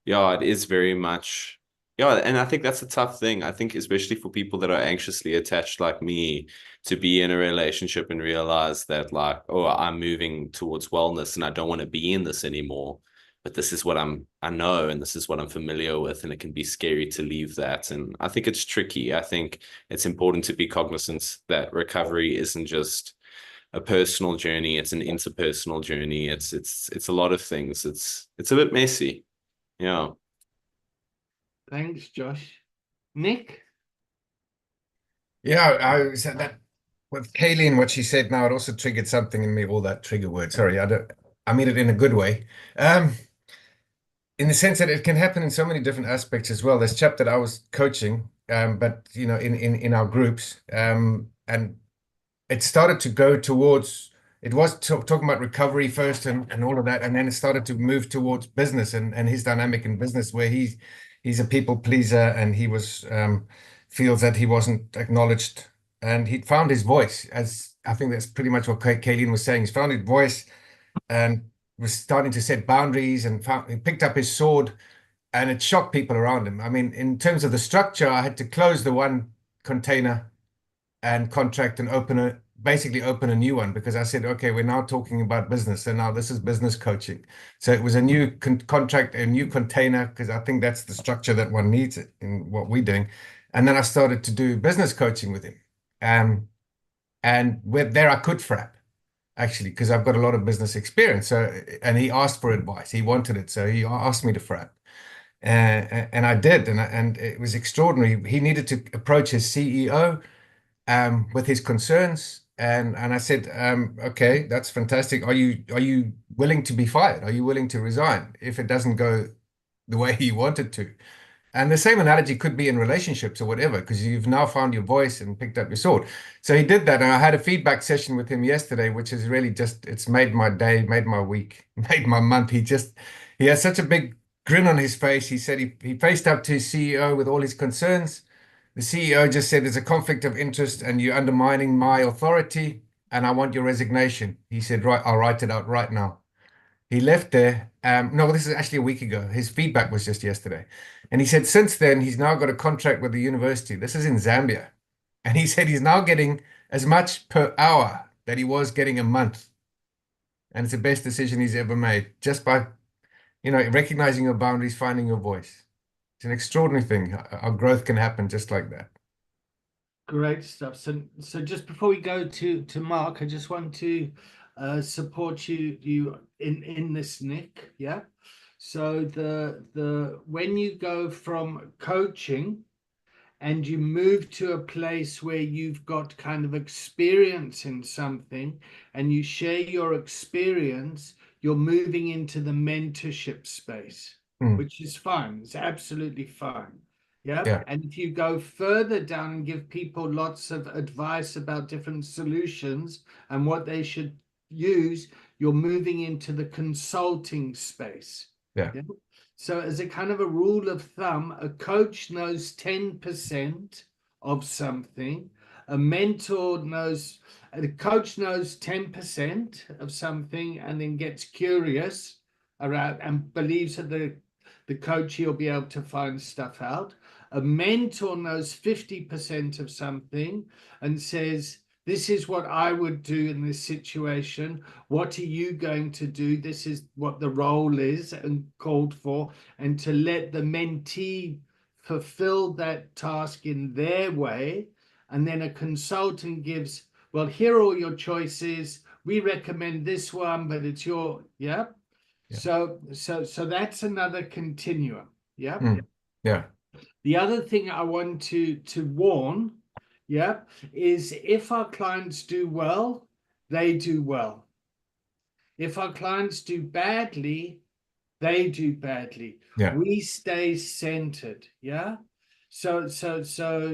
yeah, it is very much. Yeah, and I think that's a tough thing. I think especially for people that are anxiously attached like me, to be in a relationship and realize that like, oh, I'm moving towards wellness and I don't want to be in this anymore. But this is what I know, and this is what I'm familiar with, and it can be scary to leave that. And I think it's tricky. I think it's important to be cognizant that recovery isn't just a personal journey, it's an interpersonal journey. It's a lot of things. It's a bit messy. Yeah.
Thanks, Josh. Nick?
Yeah, I said that with Kayleen, what she said now, it also triggered something in me, all that trigger word. Sorry, I mean it in a good way. In the sense that it can happen in so many different aspects as well. This chap that I was coaching, but you know, in our groups, and it started to go towards, it was talking about recovery first and all of that, and then it started to move towards business and his dynamic in business, where he's a people pleaser, and he was feels that he wasn't acknowledged, and he found his voice. As I think that's pretty much what Kayleen was saying. He's found his voice and was starting to set boundaries, and he picked up his sword, and it shocked people around him. I mean, in terms of the structure, I had to close the one container and contract and basically open a new one, because I said, okay, we're now talking about business, and now this is business coaching. So it was a new contract, a new container, because I think that's the structure that one needs in what we're doing. And then I started to do business coaching with him. And there I could frap, actually, because I've got a lot of business experience. So, and he asked for advice. He wanted it. So he asked me to frap. And I did. And it was extraordinary. He needed to approach his CEO with his concerns. And I said, okay, that's fantastic. Are you willing to be fired? Are you willing to resign if it doesn't go the way you wanted to? And the same analogy could be in relationships or whatever, because you've now found your voice and picked up your sword. So he did that. And I had a feedback session with him yesterday, which is really just, it's made my day, made my week, made my month. He has such a big grin on his face. He said he faced up to his CEO with all his concerns. The CEO just said, there's a conflict of interest and you're undermining my authority and I want your resignation. He said, right, I'll write it out right now. He left there. No, this is actually a week ago. His feedback was just yesterday. And he said since then, he's now got a contract with the university. This is in Zambia. And he said he's now getting as much per hour that he was getting a month. And it's the best decision he's ever made, just by, recognizing your boundaries, finding your voice. It's an extraordinary thing. Our growth can happen just like that.
Great stuff. So just before we go to Mark, I just want to support you in this, Nick. Yeah. So when you go from coaching and you move to a place where you've got kind of experience in something and you share your experience, you're moving into the mentorship space, which is fine. It's absolutely fine. Yeah. And if you go further down and give people lots of advice about different solutions and what they should use, you're moving into the consulting space. Yeah. So as a kind of a rule of thumb, a coach knows 10% of something, a coach knows 10% of something and then gets curious around and believes that the coach will be able to find stuff out. A mentor knows 50% of something and says, this is what I would do in this situation. What are you going to do? This is what the role is and called for. And to let the mentee fulfill that task in their way. And then a consultant gives, well, here are all your choices. we recommend this one, but it's your, yeah.
Yeah.
So that's another continuum. Yeah.
Yeah.
The other thing I want to warn, yeah, is if our clients do well, they do well. If our clients do badly, they do badly.
Yeah.
We stay centered. Yeah. So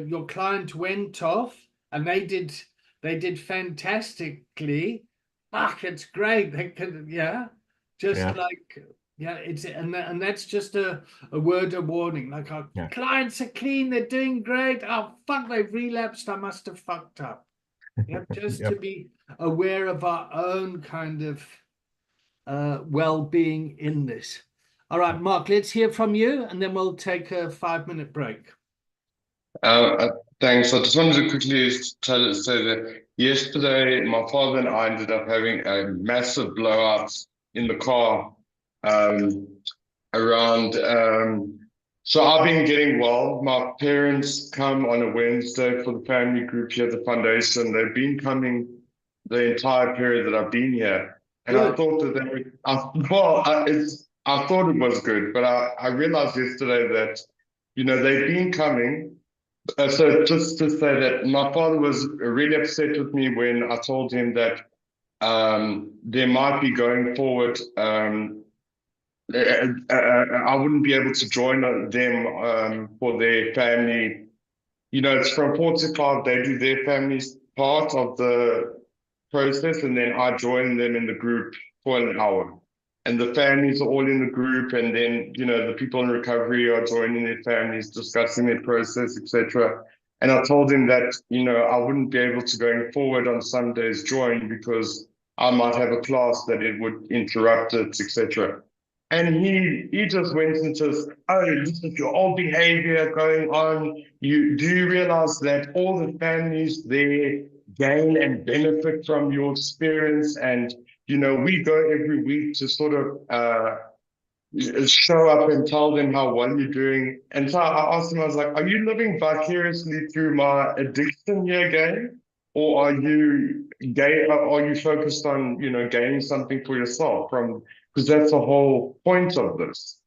your client went off and they did fantastically. Fuck, it's great. They could, yeah. Just like, yeah, it's and that's just a word of warning. Like our clients are clean, they're doing great. Oh fuck, they've relapsed. I must have fucked up. Yeah, just to be aware of our own kind of well-being in this. All right, Mark, let's hear from you, and then we'll take a 5-minute break.
Thanks. I just wanted to quickly say that yesterday my father and I ended up having a massive blowout in the car around. So I've been getting well. My parents come on a Wednesday for the family group here at the foundation. They've been coming the entire period that I've been here. And I thought that they would, I thought it was good, but I realized yesterday that, you know, they've been coming. So just to say that my father was really upset with me when I told him that there might be going forward, I wouldn't be able to join them for their family. You know, it's from 4 to 5, they do their family's part of the process, and then I join them in the group for an hour. And the families are all in the group, and then, you know, the people in recovery are joining their families, discussing their process, etc. And I told him that, you know, I wouldn't be able to going forward on some days join because I might have a class that it would interrupt it, etc. And he just went into, oh, this is your old behavior going on. Do you realize that all the families there gain and benefit from your experience? And, you know, we go every week to sort of show up and tell them how well you're doing. And so I asked him, I was like, are you living vicariously through my addiction here, Gabe? Or are you focused on, you know, gaining something for yourself from, because that's the whole point of this.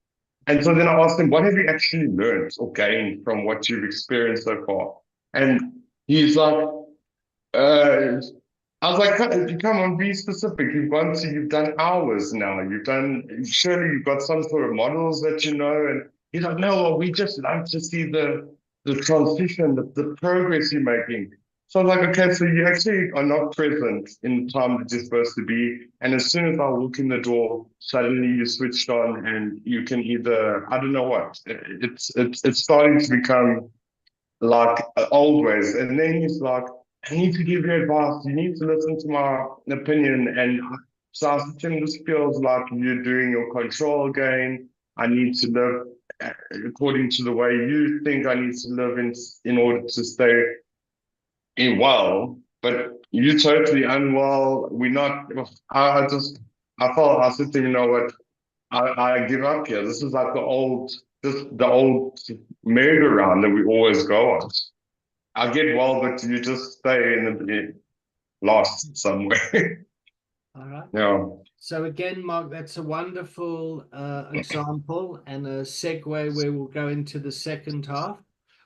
And so then I asked him, what have you actually learned or gained from what you've experienced so far? And he's like, I was like, come on, be specific. You've done hours now. Surely you've got some sort of models that you know. And he's like, no, well, we just like to see the transition, the progress you're making. So I'm like, okay, so you actually are not present in the time that you're supposed to be. And as soon as I walk in the door, suddenly you switched on and you can either, I don't know what, it's starting to become like old ways. And then he's like, I need to give you advice. You need to listen to my opinion. And so I said to him, this feels like you're doing your control game. I need to live according to the way you think I need to live in order to stay well. But you're totally unwell. We're not. I said to him, you know what? I give up here. This is like the old merry-go-round that we always go on. I get well, but you just stay lost somewhere.
All right.
Yeah.
So again, Mark, that's a wonderful example and a segue where we'll go into the second half,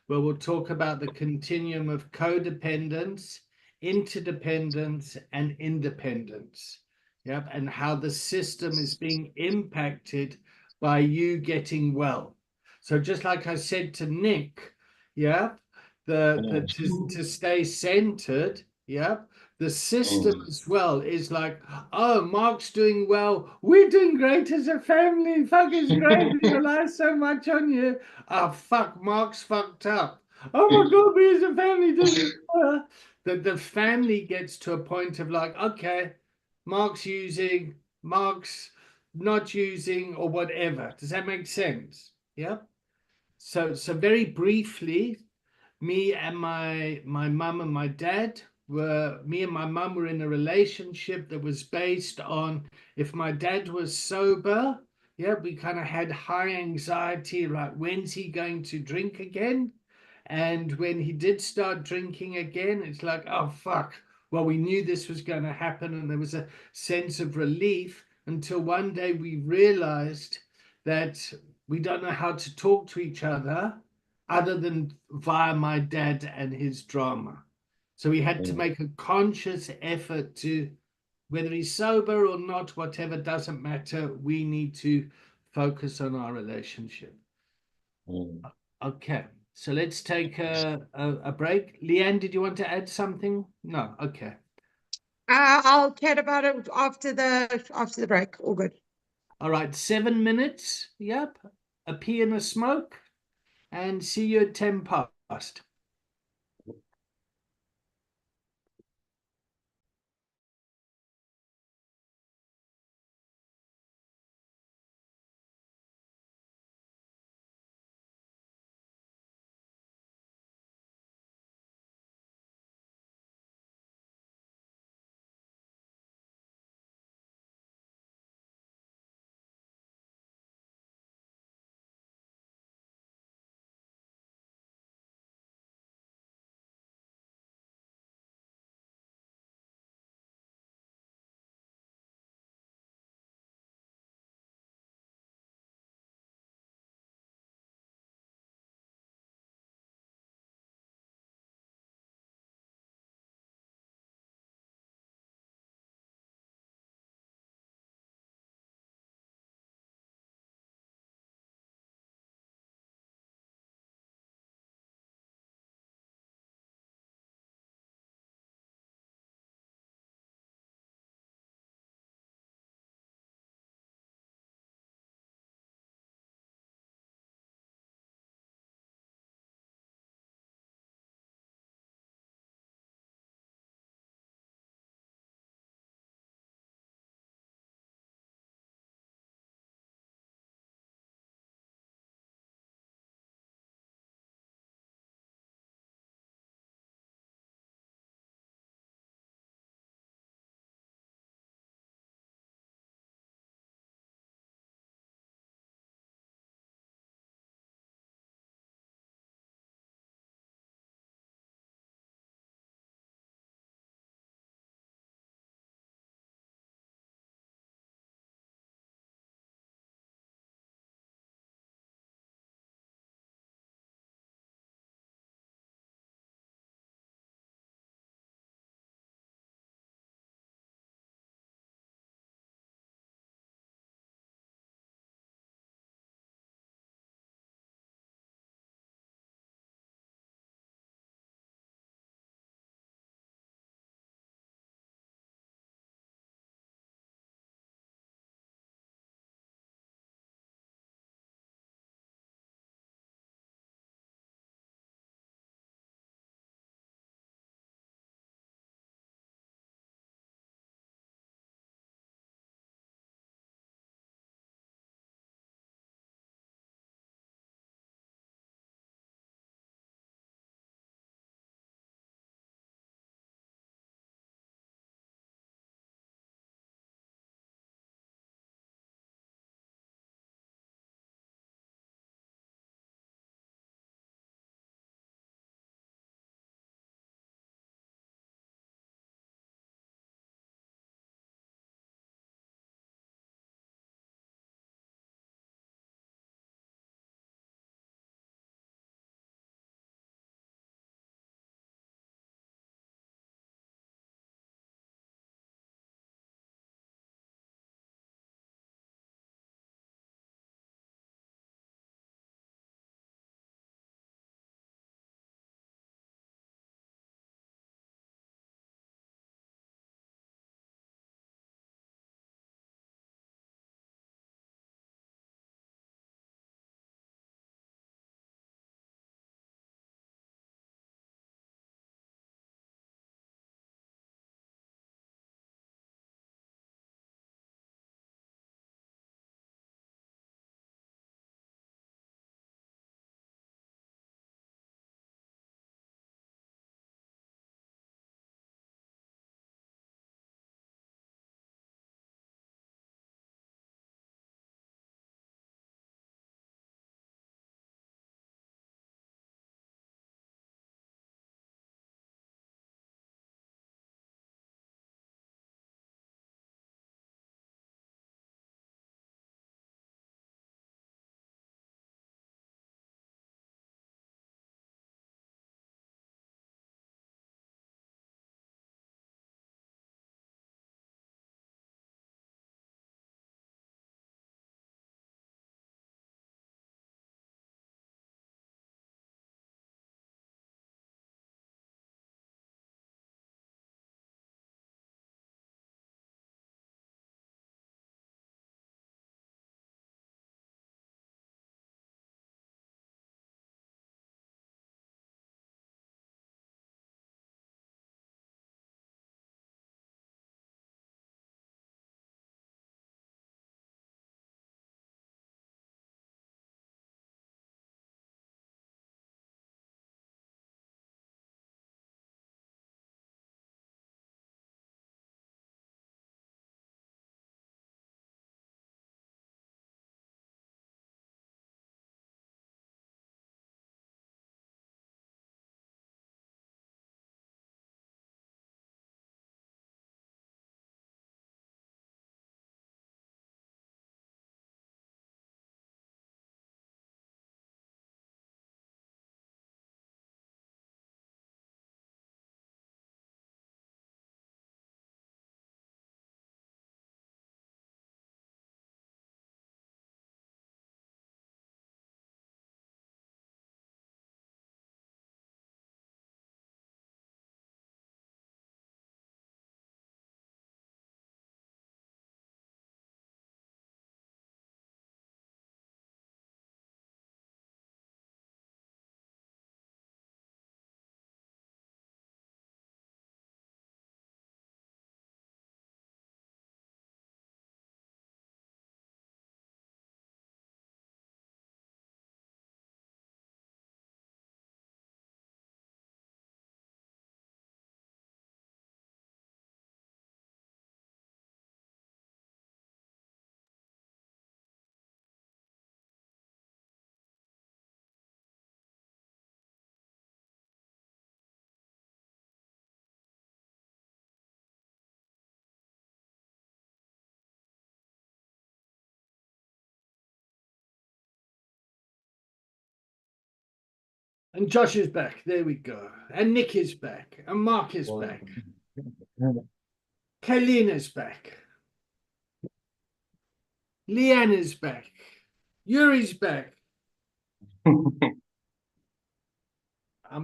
where we'll talk about the continuum of codependence, interdependence, and independence. Yep, and how the system is being impacted by you getting well. So just like I said to Nick, yeah, to stay centered, yeah, the system as well is like, oh, Mark's doing well, we're doing great as a family, fuck, it's great, we rely so much on you. Oh fuck, Mark's fucked up. Oh my god, we as a family doesn't the family gets to a point of like, okay, Mark's using, Mark's not using, or whatever. Does that make sense? Yeah. So very briefly, me and my mum and my dad me and my mum were in a relationship that was based on, if my dad was sober, yeah, we kind of had high anxiety, like, when's he going to drink again? And when he did start drinking again, it's like, oh fuck, well, we knew this was going to happen, and there was a sense of relief until one day we realized that we don't know how to talk to each other than via my dad and his drama. So we had to make a conscious effort to, whether he's sober or not, whatever, doesn't matter. We need to focus on our relationship. Okay, so let's take a break. Leanne, did you want to add something? No, okay.
I'll chat about it after the break. All good.
All right, 7 minutes. Yep, a pee and a smoke, and see you at 10 past. And Josh is back. There we go. And Nick is back. And Mark is back. Kayleen is back. Leanne is back. Yuri's back. I'm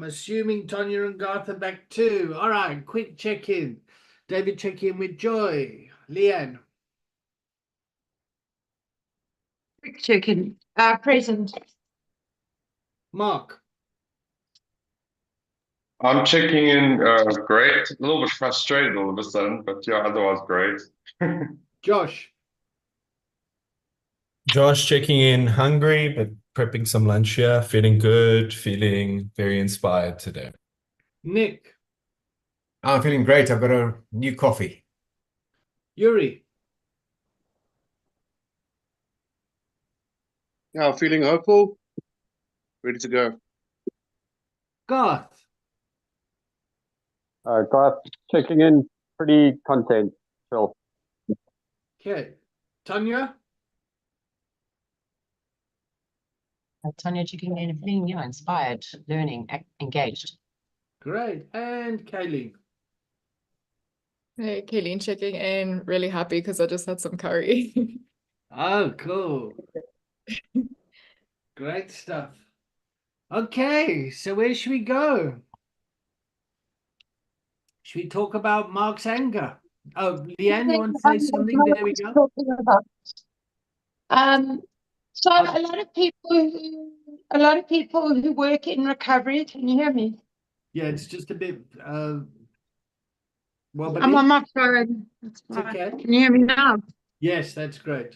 assuming Tonya and Garth are back too. All right, quick check-in. David, check in with Joy. Leanne.
Quick check-in. Present.
Mark.
I'm checking in, great. A little bit frustrated all of a sudden, but yeah, otherwise great.
Josh.
Josh checking in, hungry, but prepping some lunch here, feeling good, feeling very inspired today.
Nick.
I'm feeling great. I've got a new coffee.
Yuri.
Yeah, feeling hopeful, ready to go.
Garth.
Garth, checking in, pretty content, chill.
Okay. Tonya.
Tonya checking in, feeling inspired, learning, engaged.
Great. And Kayleen.
Hey, Kayleen checking in, really happy because I just had some curry.
Oh, cool. Great stuff. Okay, so where should we go? Should we talk about Mark's anger? Oh, Leanne, you want to say something? There we go.
So a lot of people who work in recovery, can you hear me?
Yeah, it's just a bit well,
I'm on my phone.
It's okay.
Can you hear me now?
Yes, that's great.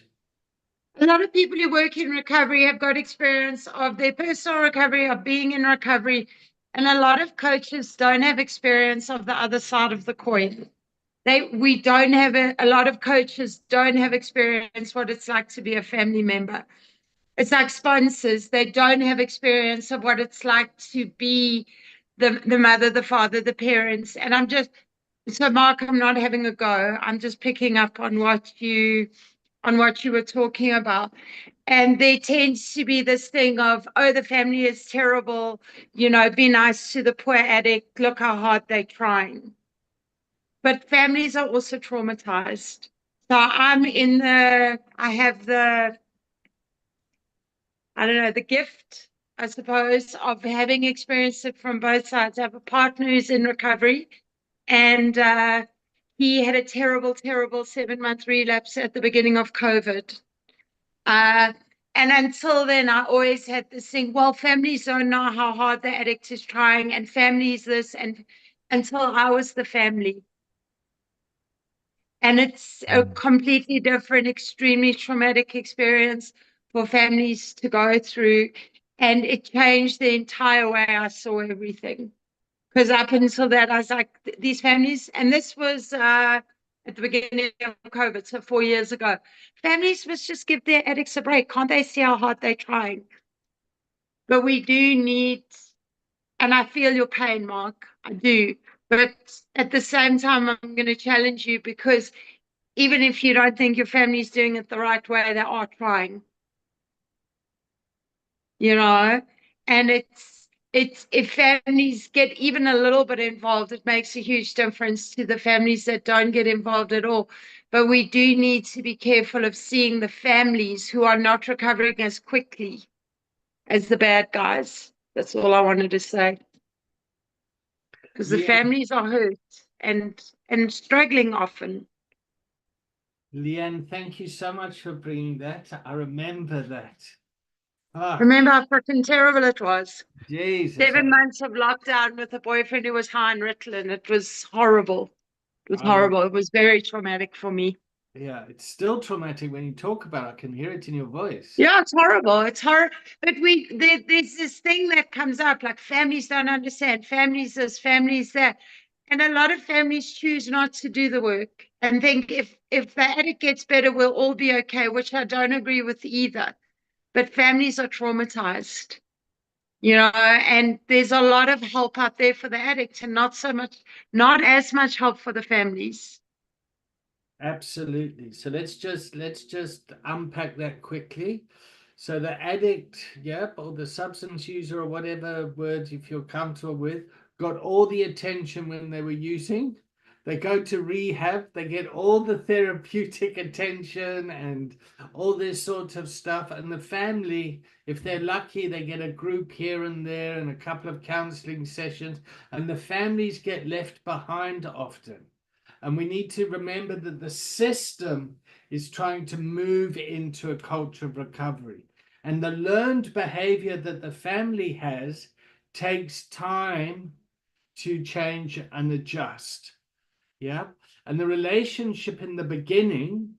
A lot of people who work in recovery have got experience of their personal recovery, of being in recovery, and a lot of coaches don't have experience of the other side of the coin. We don't have a lot of coaches don't have experience what it's like to be a family member. It's like sponsors. They don't have experience of what it's like to be the mother, the father, the parents. And so Mark, I'm not having a go. I'm just picking up on what you were talking about. And there tends to be this thing of, oh, the family is terrible, be nice to the poor addict, look how hard they're trying. But families are also traumatized. So I have the gift, I suppose, of having experienced it from both sides. I have a partner who's in recovery, and he had a terrible, terrible 7-month relapse at the beginning of COVID. And until then, I always had this thing, well, families don't know how hard the addict is trying, and families this, and until I was the family. And it's a completely different, extremely traumatic experience for families to go through. And it changed the entire way I saw everything. Because up until that, I was like, these families, and this was at the beginning of COVID, so 4 years ago, families must just give their addicts a break. Can't they see how hard they're trying? But we do need, and I feel your pain, Mark, I do. But at the same time, I'm going to challenge you, because even if you don't think your family's doing it the right way, they are trying. And it's if families get even a little bit involved, it makes a huge difference to the families that don't get involved at all. But we do need to be careful of seeing the families who are not recovering as quickly as the bad guys. That's all I wanted to say. Because the families are hurt and struggling often.
Leanne, thank you so much for bringing that. I remember that.
Remember how fucking terrible it was?
Jesus.
7 months of lockdown with a boyfriend who was high on Ritalin. It was horrible. It was horrible. It was very traumatic for me.
Yeah, it's still traumatic when you talk about it. I can hear it in your voice.
Yeah, it's horrible. It's horrible. But there's this thing that comes up, like families don't understand. Families this, families that. And a lot of families choose not to do the work and think if the addict gets better, we'll all be okay, which I don't agree with either. But families are traumatized, and there's a lot of help out there for the addict and not as much help for the families.
Absolutely. So let's just unpack that quickly. So the addict, yep, or the substance user, or whatever word you feel comfortable with, got all the attention when they were using. They go to rehab, they get all the therapeutic attention and all this sort of stuff. And the family, if they're lucky, they get a group here and there and a couple of counseling sessions, and the families get left behind often. And we need to remember that the system is trying to move into a culture of recovery. And the learned behavior that the family has takes time to change and adjust. Yeah. And the relationship in the beginning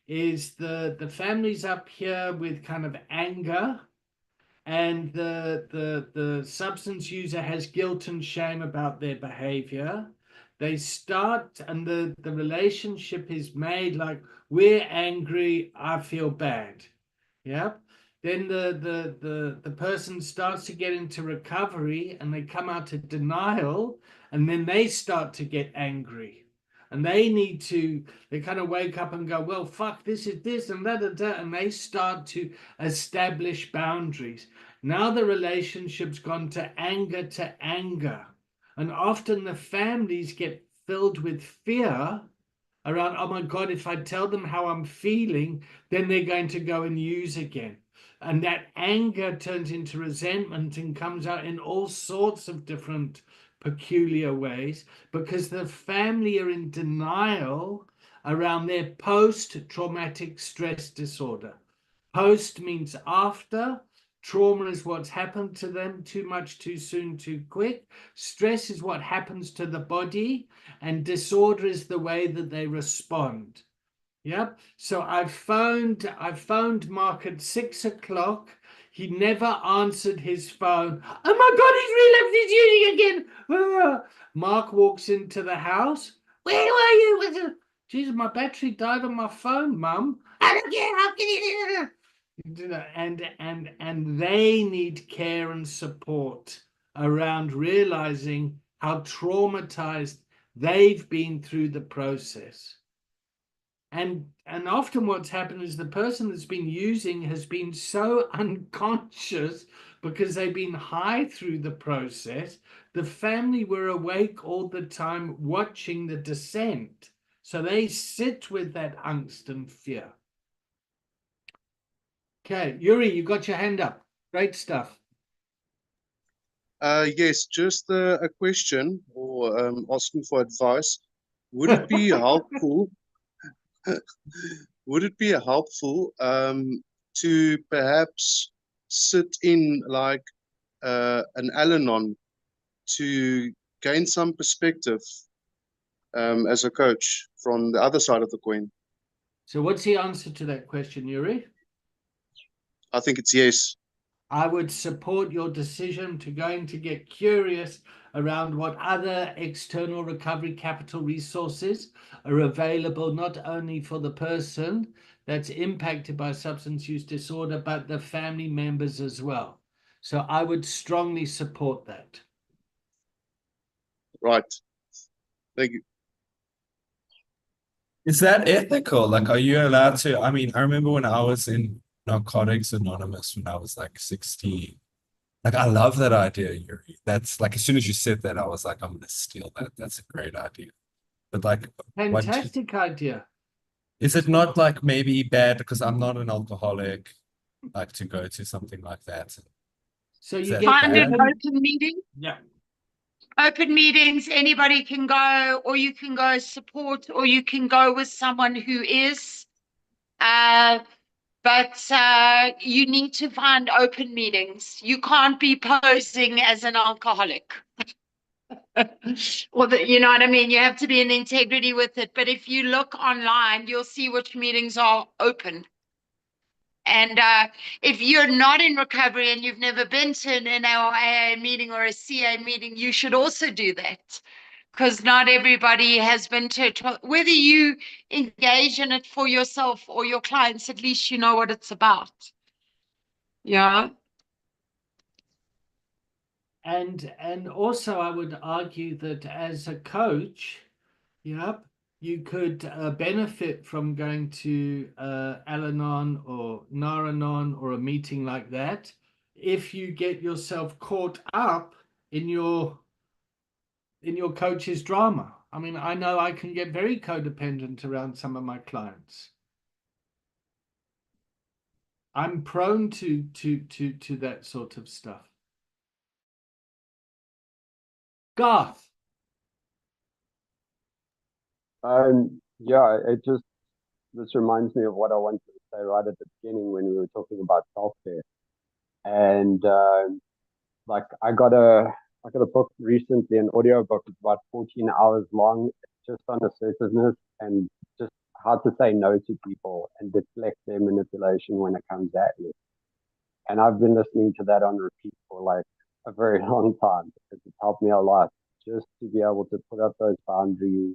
is the family's up here with kind of anger, and the substance user has guilt and shame about their behavior. They start, and the relationship is made like, we're angry, I feel bad. Yeah. Then the person starts to get into recovery, and they come out of denial, and then they start to get angry. And they kind of wake up and go, well, fuck, this is this and that, and they start to establish boundaries. Now the relationship's gone to anger. And often the families get filled with fear around, oh my God, if I tell them how I'm feeling, then they're going to go and use again. And that anger turns into resentment and comes out in all sorts of different peculiar ways, because the family are in denial around their post-traumatic stress disorder. Post means after. Trauma is what's happened to them, too much, too soon, too quick. Stress is what happens to the body, and disorder is the way that they respond. Yep. So I phoned Mark at 6 o'clock. He never answered his phone. Oh my God, he's relapsed, he's using again. Mark walks into the house. Where were you? Jesus, my battery died on my phone, Mum. I don't care. How can you? And they need care and support around realizing how traumatized they've been through the process. And often what's happened is the person that's been using has been so unconscious because they've been high through the process. The family were awake all the time watching the descent. So they sit with that angst and fear. Okay, Yuri, you got your hand up. Great stuff.
Yes, just a question, or asking for advice. Would it be helpful? Would it be helpful to perhaps sit in like an Al-Anon to gain some perspective as a coach from the other side of the coin?
So what's the answer to that question, Yuri?
I think it's yes.
I would support your decision to going to get curious around what other external recovery capital resources are available, not only for the person that's impacted by substance use disorder, but the family members as well. So I would strongly support that.
Right. Thank you.
Is that ethical? Like, are you allowed to? I mean, I remember when I was in Narcotics Anonymous when I was like 16. Like, I love that idea, Yuri. That's like, as soon as you said that, I was like, I'm gonna steal that. That's a great idea. But like,
Fantastic idea.
Is it not like maybe bad because I'm not an alcoholic, like to go to something like that?
So
Is
you
that
get
Find an
bad?
open meeting.
Yeah.
Open meetings, anybody can go, or you can go support, or you can go with someone who is. But you need to find open meetings. You can't be posing as an alcoholic. Or you know what I mean? You have to be in integrity with it. But if you look online, you'll see which meetings are open. And if you're not in recovery and you've never been to an NOAA meeting or a CA meeting, you should also do that. Because not everybody has been to it. Whether you engage in it for yourself or your clients, at least you know what it's about. Yeah.
And also I would argue that as a coach, yeah, you could benefit from going to Al-Anon or Nar-Anon or a meeting like that if you get yourself caught up in your coach's drama. I mean, I know I can get very codependent around some of my clients. I'm prone to that sort of stuff. Garth.
Yeah, this reminds me of what I wanted to say right at the beginning when we were talking about self-care. And like I got a book recently, an audio book. It's about 14 hours long. It's just on assertiveness and just how to say no to people and deflect their manipulation when it comes at you. And I've been listening to that on repeat for like a very long time because it's helped me a lot just to be able to put up those boundaries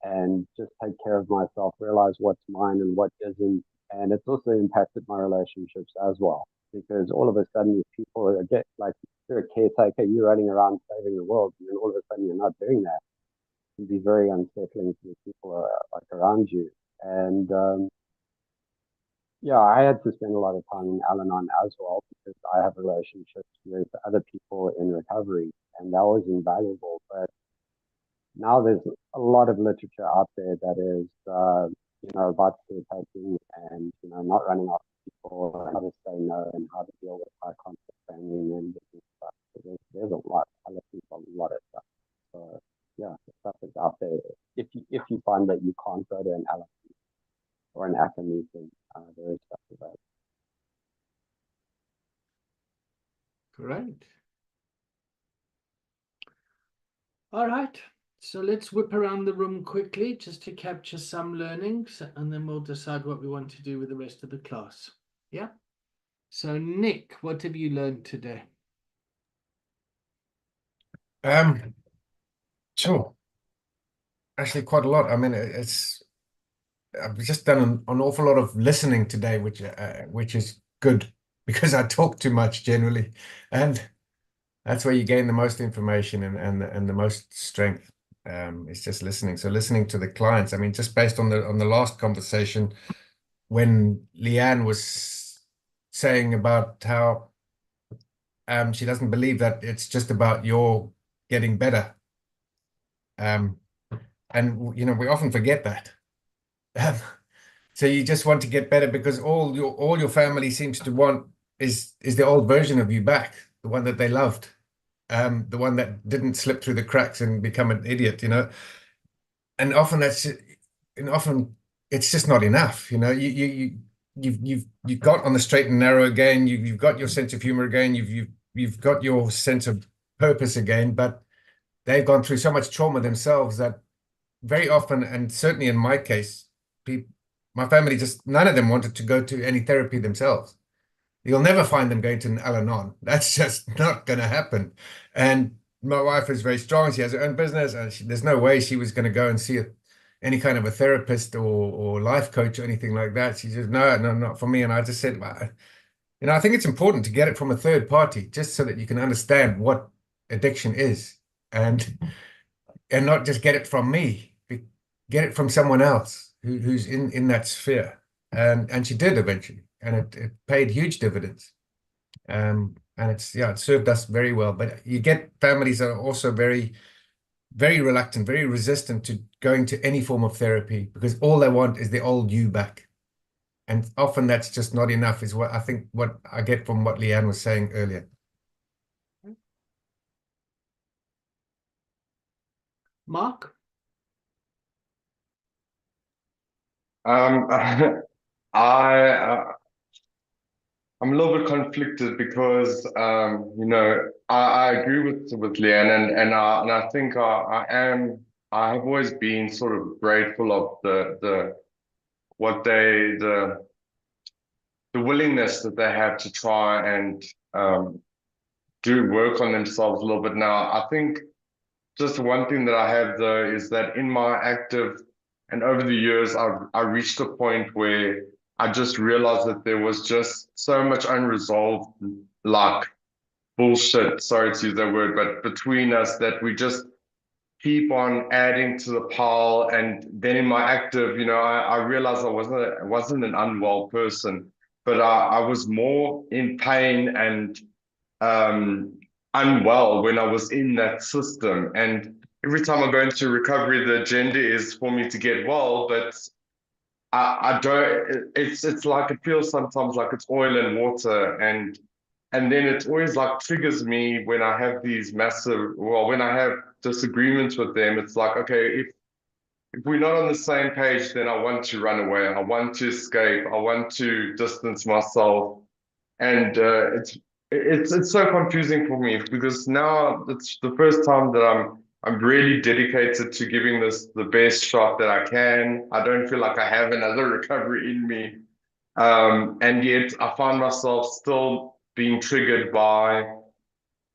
and just take care of myself, realize what's mine and what isn't. And it's also impacted my relationships as well, because all of a sudden people get like, you're a caretaker, you're running around saving the world, and then all of a sudden you're not doing that. It can be very unsettling to the people like around you. And yeah, I had to spend a lot of time in Al-Anon as well because I have relationships with other people in recovery, and that was invaluable. But now there's a lot of literature out there that is, about caretaking and, not running after people, and how to say no and how to deal with high conflict family members and stuff. So there's a lot. I listen to a lot of stuff. So yeah, the stuff is out there. If you find that you can't go to an Al-Anon or an ACA meeting, there is stuff about it.
Great. All right. So let's whip around the room quickly just to capture some learnings, and then we'll decide what we want to do with the rest of the class. Yeah. So Nick, what have you learned today?
Sure. Actually, quite a lot. I mean, I've just done an awful lot of listening today, which is good because I talk too much generally, and that's where you gain the most information and the most strength. It's just listening. So listening to the clients. I mean, just based on the last conversation, when Leanne was saying about how she doesn't believe that it's just about your getting better. And we often forget that. So you just want to get better because all your family seems to want is the old version of you back, the one that they loved, the one that didn't slip through the cracks and become an idiot, And often it's just not enough, You've got on the straight and narrow again. You've got your sense of humor again. You've got your sense of purpose again, but they've gone through so much trauma themselves that very often, and certainly in my case, my family none of them wanted to go to any therapy themselves. You'll never find them going to an Al-Anon. That's just not going to happen. And my wife is very strong. She has her own business, and there's no way she was going to go and see any kind of a therapist or life coach or anything like that. She says, no, not for me. And I just said, I think it's important to get it from a third party, just so that you can understand what addiction is, and not just get it from me, get it from someone else who's in that sphere. And she did eventually, and it paid huge dividends. And it served us very well. But you get families that are also very, very reluctant, very resistant to going to any form of therapy because all they want is the old you back. And often that's just not enough, is what I get from what Leanne was saying earlier.
Mark?
I'm a little bit conflicted because I agree with Leanne, and I think I have always been sort of grateful of the willingness that they have to try and do work on themselves a little bit. Now, I think just one thing that I have though is that in my active and over the years, I reached a point where I just realized that there was just so much unresolved, like, bullshit, sorry to use that word, but between us, that we just keep on adding to the pile. And then in my active, I realized I wasn't an unwell person, but I was more in pain and unwell when I was in that system. And every time I go into recovery, the agenda is for me to get well, but I don't. It's like it feels sometimes like it's oil and water, and then it always like triggers me when I have these when I have disagreements with them. It's like, okay, if we're not on the same page, then I want to run away. I want to escape. I want to distance myself, and it's so confusing for me because now it's the first time that I'm really dedicated to giving this the best shot that I can. I don't feel like I have another recovery in me. And yet I find myself still being triggered by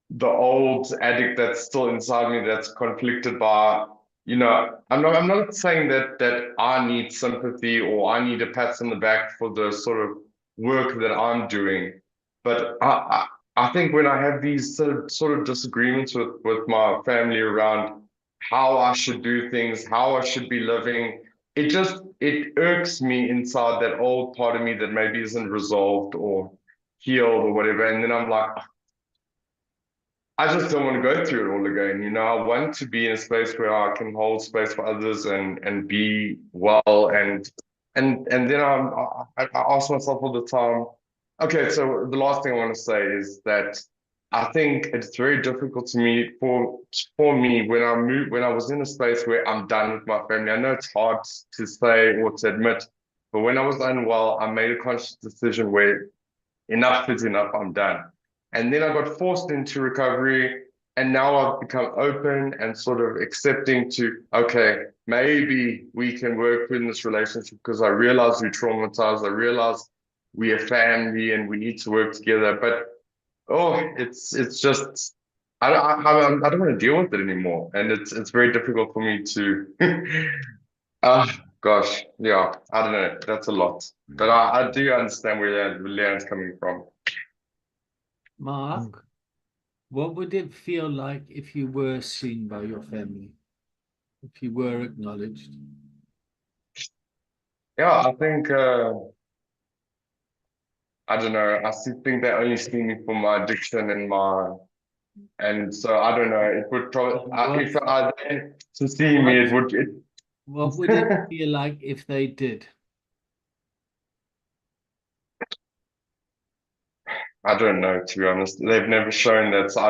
the old addict that's still inside me, that's conflicted by, I'm not saying that I need sympathy or I need a pat on the back for the sort of work that I'm doing. But I think when I have these sort of disagreements with my family around how I should do things, how I should be living, it irks me inside, that old part of me that maybe isn't resolved or healed or whatever. And then I'm like, I just don't want to go through it all again. I want to be in a space where I can hold space for others and be well. And then I ask myself all the time, okay, so the last thing I want to say is that I think it's very difficult to me for me when I was in a space where I'm done with my family. I know it's hard to say or to admit, but when I was unwell, I made a conscious decision where enough is enough, I'm done. And then I got forced into recovery, and now I've become open and sort of accepting to, okay, maybe we can work in this relationship because I realize we're traumatized. I realize we're a family and we need to work together. But it's just I don't want to deal with it anymore, and it's very difficult for me to. Gosh, yeah, I don't know. That's a lot, but I do understand where Leanne's coming from.
Mark, what would it feel like if you were seen by your family? If you were acknowledged?
Yeah, I think I don't know. Think they only see me for my addiction and so I don't know. It would probably if to see me, it would.
What would it feel like if they did?
I don't know, to be honest. They've never shown that, so I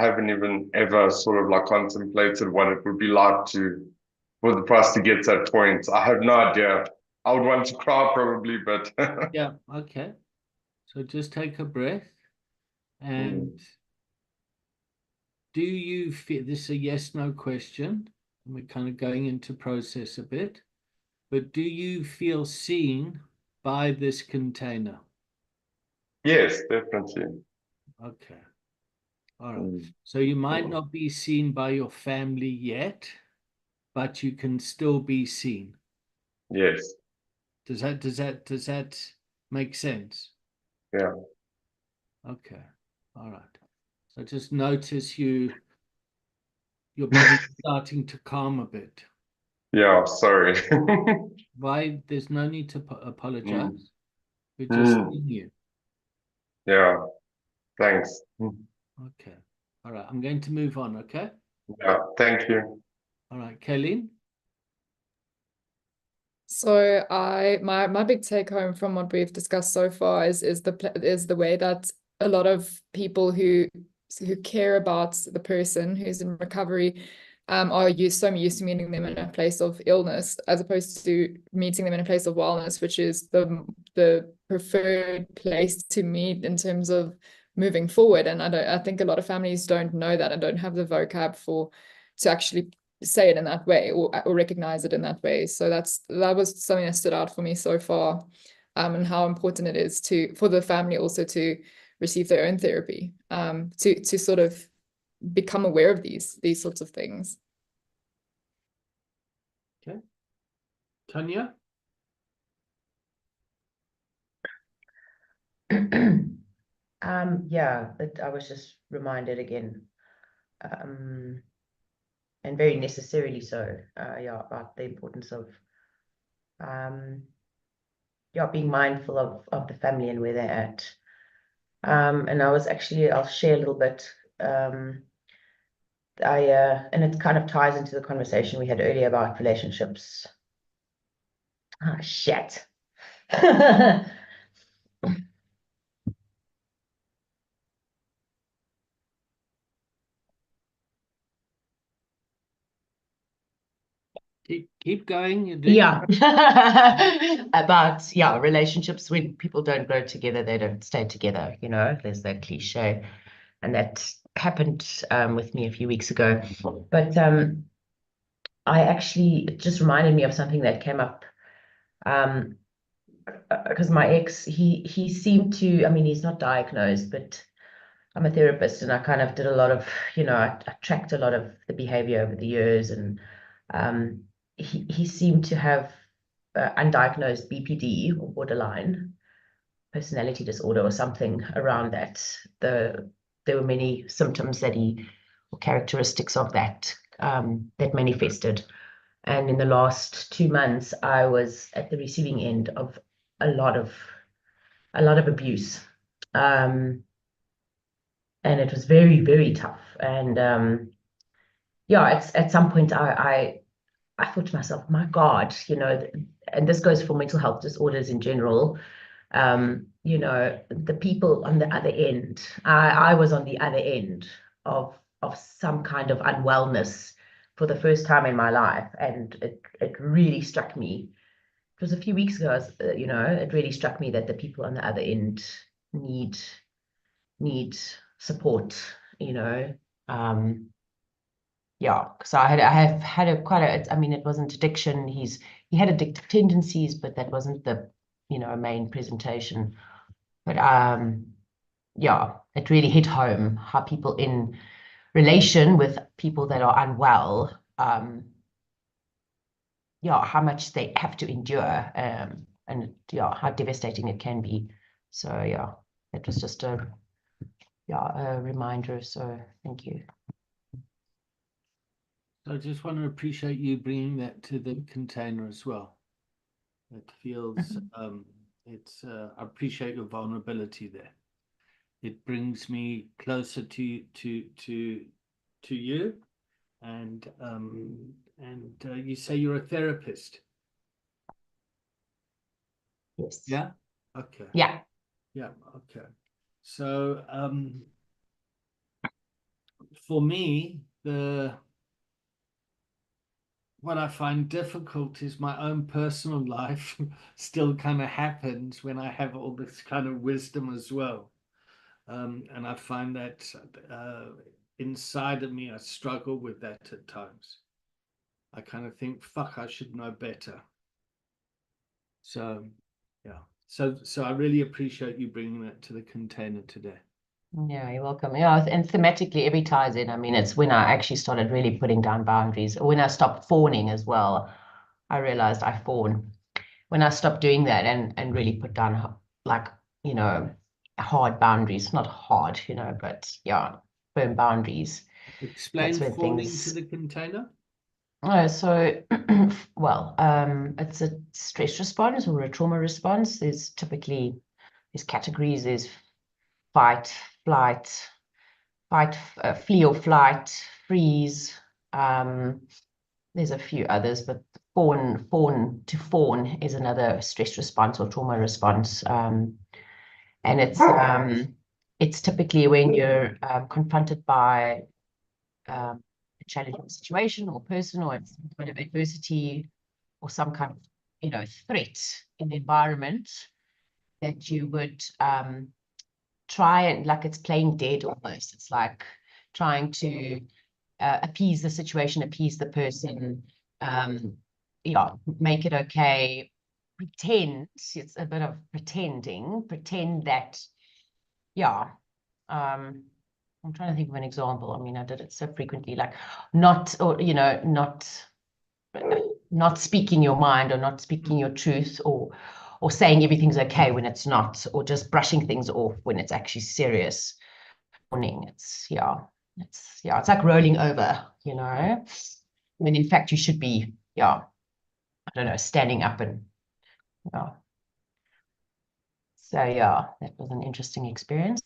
haven't even ever sort of like contemplated what it would be like for the price to get to that point. I have no idea. I would want to cry probably, but
yeah, okay. So just take a breath. And do you feel, this is a yes/no question, and we're kind of going into process a bit, but do you feel seen by this container?
Yes, definitely.
Okay. All right. So you might not be seen by your family yet, but you can still be seen.
Yes.
Does that make sense?
Yeah.
Okay. All right. So just notice your body starting to calm a bit.
Yeah, sorry.
Why? There's no need to apologize. We're just seeing you.
Yeah. Thanks.
Okay. All right. I'm going to move on. Okay.
Yeah. Thank you.
All right, Kelly.
So my big take home from what we've discussed so far is the way that a lot of people who care about the person who's in recovery are so used to meeting them in a place of illness as opposed to meeting them in a place of wellness, which is the preferred place to meet in terms of moving forward. And I think a lot of families don't know that and don't have the vocab to actually say it in that way or recognize it in that way. So that was something that stood out for me so far, and how important it is for the family also to receive their own therapy, to sort of become aware of these sorts of things.
Okay. Tanya?
Yeah, I was just reminded again. and very necessarily so, yeah, about the importance of yeah, being mindful of the family and where they're at. And I'll share a little bit. And it kind of ties into the conversation we had earlier about relationships. Ah, shit.
Keep going. You're doing
Yeah. About, yeah, relationships, when people don't grow together, they don't stay together, you know, there's that cliche. And that happened with me a few weeks ago. But it just reminded me of something that came up. Because my ex, he seemed to, I mean, he's not diagnosed, but I'm a therapist, and I kind of did a lot of, you know, I tracked a lot of the behavior over the years, and he seemed to have undiagnosed BPD, or borderline personality disorder, or something around that. There were many symptoms or characteristics of that that manifested. And in the last 2 months, I was at the receiving end of a lot of abuse. And it was very, very tough. And yeah, at some point I thought to myself, my God, you know, and this goes for mental health disorders in general. You know, the people on the other end, I was on the other end of some kind of unwellness for the first time in my life, and it really struck me. It was a few weeks ago, you know, it really struck me that the people on the other end need support, you know. Yeah, because I have had I mean, it wasn't addiction. He had addictive tendencies, but that wasn't the, you know, main presentation. But yeah, it really hit home how people in relation with people that are unwell, yeah, how much they have to endure, and yeah, how devastating it can be. So yeah, it was just a reminder. So thank you.
I just want to appreciate you bringing that to the container as well. It feels I appreciate your vulnerability there. It brings me closer to you, and you say you're a therapist.
Yes.
Yeah. Okay.
Yeah.
Yeah. Okay. So for me, what I find difficult is my own personal life still kind of happens when I have all this kind of wisdom as well. And I find that inside of me, I struggle with that at times. I kind of think, fuck, I should know better. So, yeah. So I really appreciate you bringing that to the container today.
Yeah, you're welcome. Yeah, and thematically, every ties in. I mean, it's when I actually started really putting down boundaries. When I stopped fawning as well, I realized I fawn. When I stopped doing that and really put down, like, you know, hard boundaries, not hard, you know, but yeah, firm boundaries.
Explain fawning to the container.
So, well, it's a stress response or a trauma response. There's categories. There's fight, flight, flee or flight, freeze. There's a few others, but fawn is another stress response or trauma response. And it's typically when you're confronted by a challenging situation or person, or it's a bit of adversity or some kind of, you know, threat in the environment, that you would try and, like, it's playing dead almost. It's like trying to appease the situation, appease the person, yeah, make it okay, pretend. It's a bit of pretend that, yeah. I'm trying to think of an example. I mean, I did it so frequently, like not speaking your mind, or not speaking your truth, or saying everything's okay when it's not, or just brushing things off when it's actually serious. It's like rolling over, you know. when in fact you should be, I don't know, standing up and, So that was an interesting experience.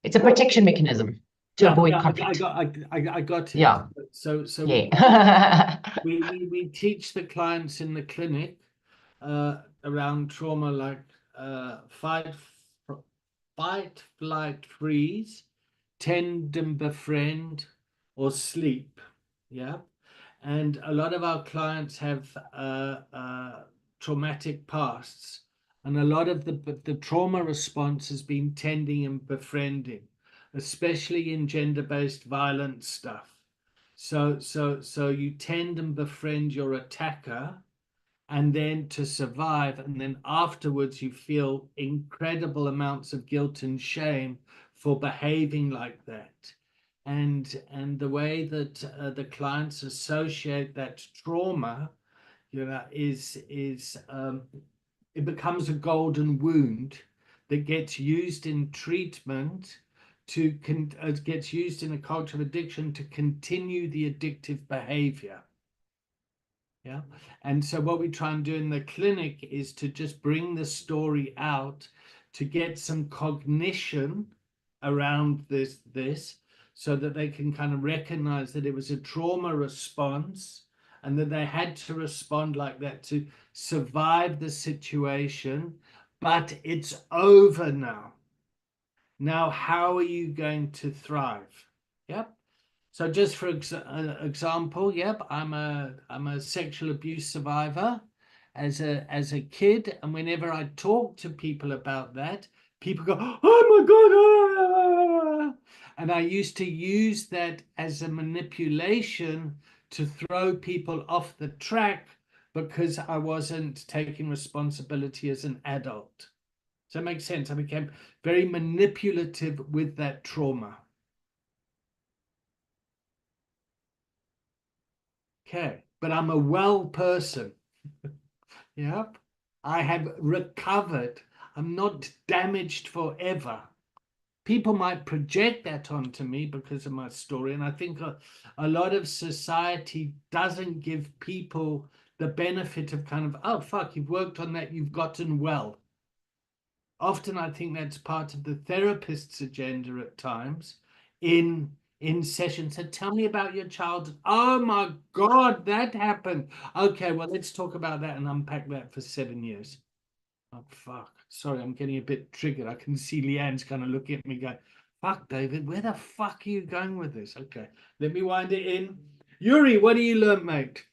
It's a protection mechanism to avoid conflict.
I got it.
Yeah.
So
Yeah.
we teach the clients in the clinic around trauma, like fight, flight, freeze, tend and befriend, or sleep. Yeah. And a lot of our clients have traumatic pasts, and a lot of the trauma response has been tending and befriending, especially in gender-based violence stuff. So you tend and befriend your attacker, and then to survive, and then afterwards you feel incredible amounts of guilt and shame for behaving like that. And the way that the clients associate that trauma, is it becomes a golden wound that gets used in treatment gets used in a culture of addiction to continue the addictive behavior. Yeah. And so what we try and do in the clinic is to just bring the story out, to get some cognition around this so that they can kind of recognize that it was a trauma response and that they had to respond like that to survive the situation, but it's over now. Now, how are you going to thrive? Yep. So just for example, yep, I'm a sexual abuse survivor as a kid, and whenever I talk to people about that, people go, "Oh my God!" And I used to use that as a manipulation to throw people off the track because I wasn't taking responsibility as an adult. Does that make sense? I became very manipulative with that trauma. Okay, but I'm a well person. Yep, I have recovered. I'm not damaged forever. People might project that onto me because of my story, and I think a lot of society doesn't give people the benefit of kind of, oh fuck, you've worked on that, you've gotten well. Often I think that's part of the therapist's agenda at times in sessions. So tell me about your childhood. Oh my God, that happened. Okay, well, let's talk about that and unpack that for 7 years. Oh, fuck. Sorry, I'm getting a bit triggered. I can see Leanne's kind of looking at me going, fuck, David, where the fuck are you going with this? Okay, let me wind it in. Yuri, what do you learn, mate?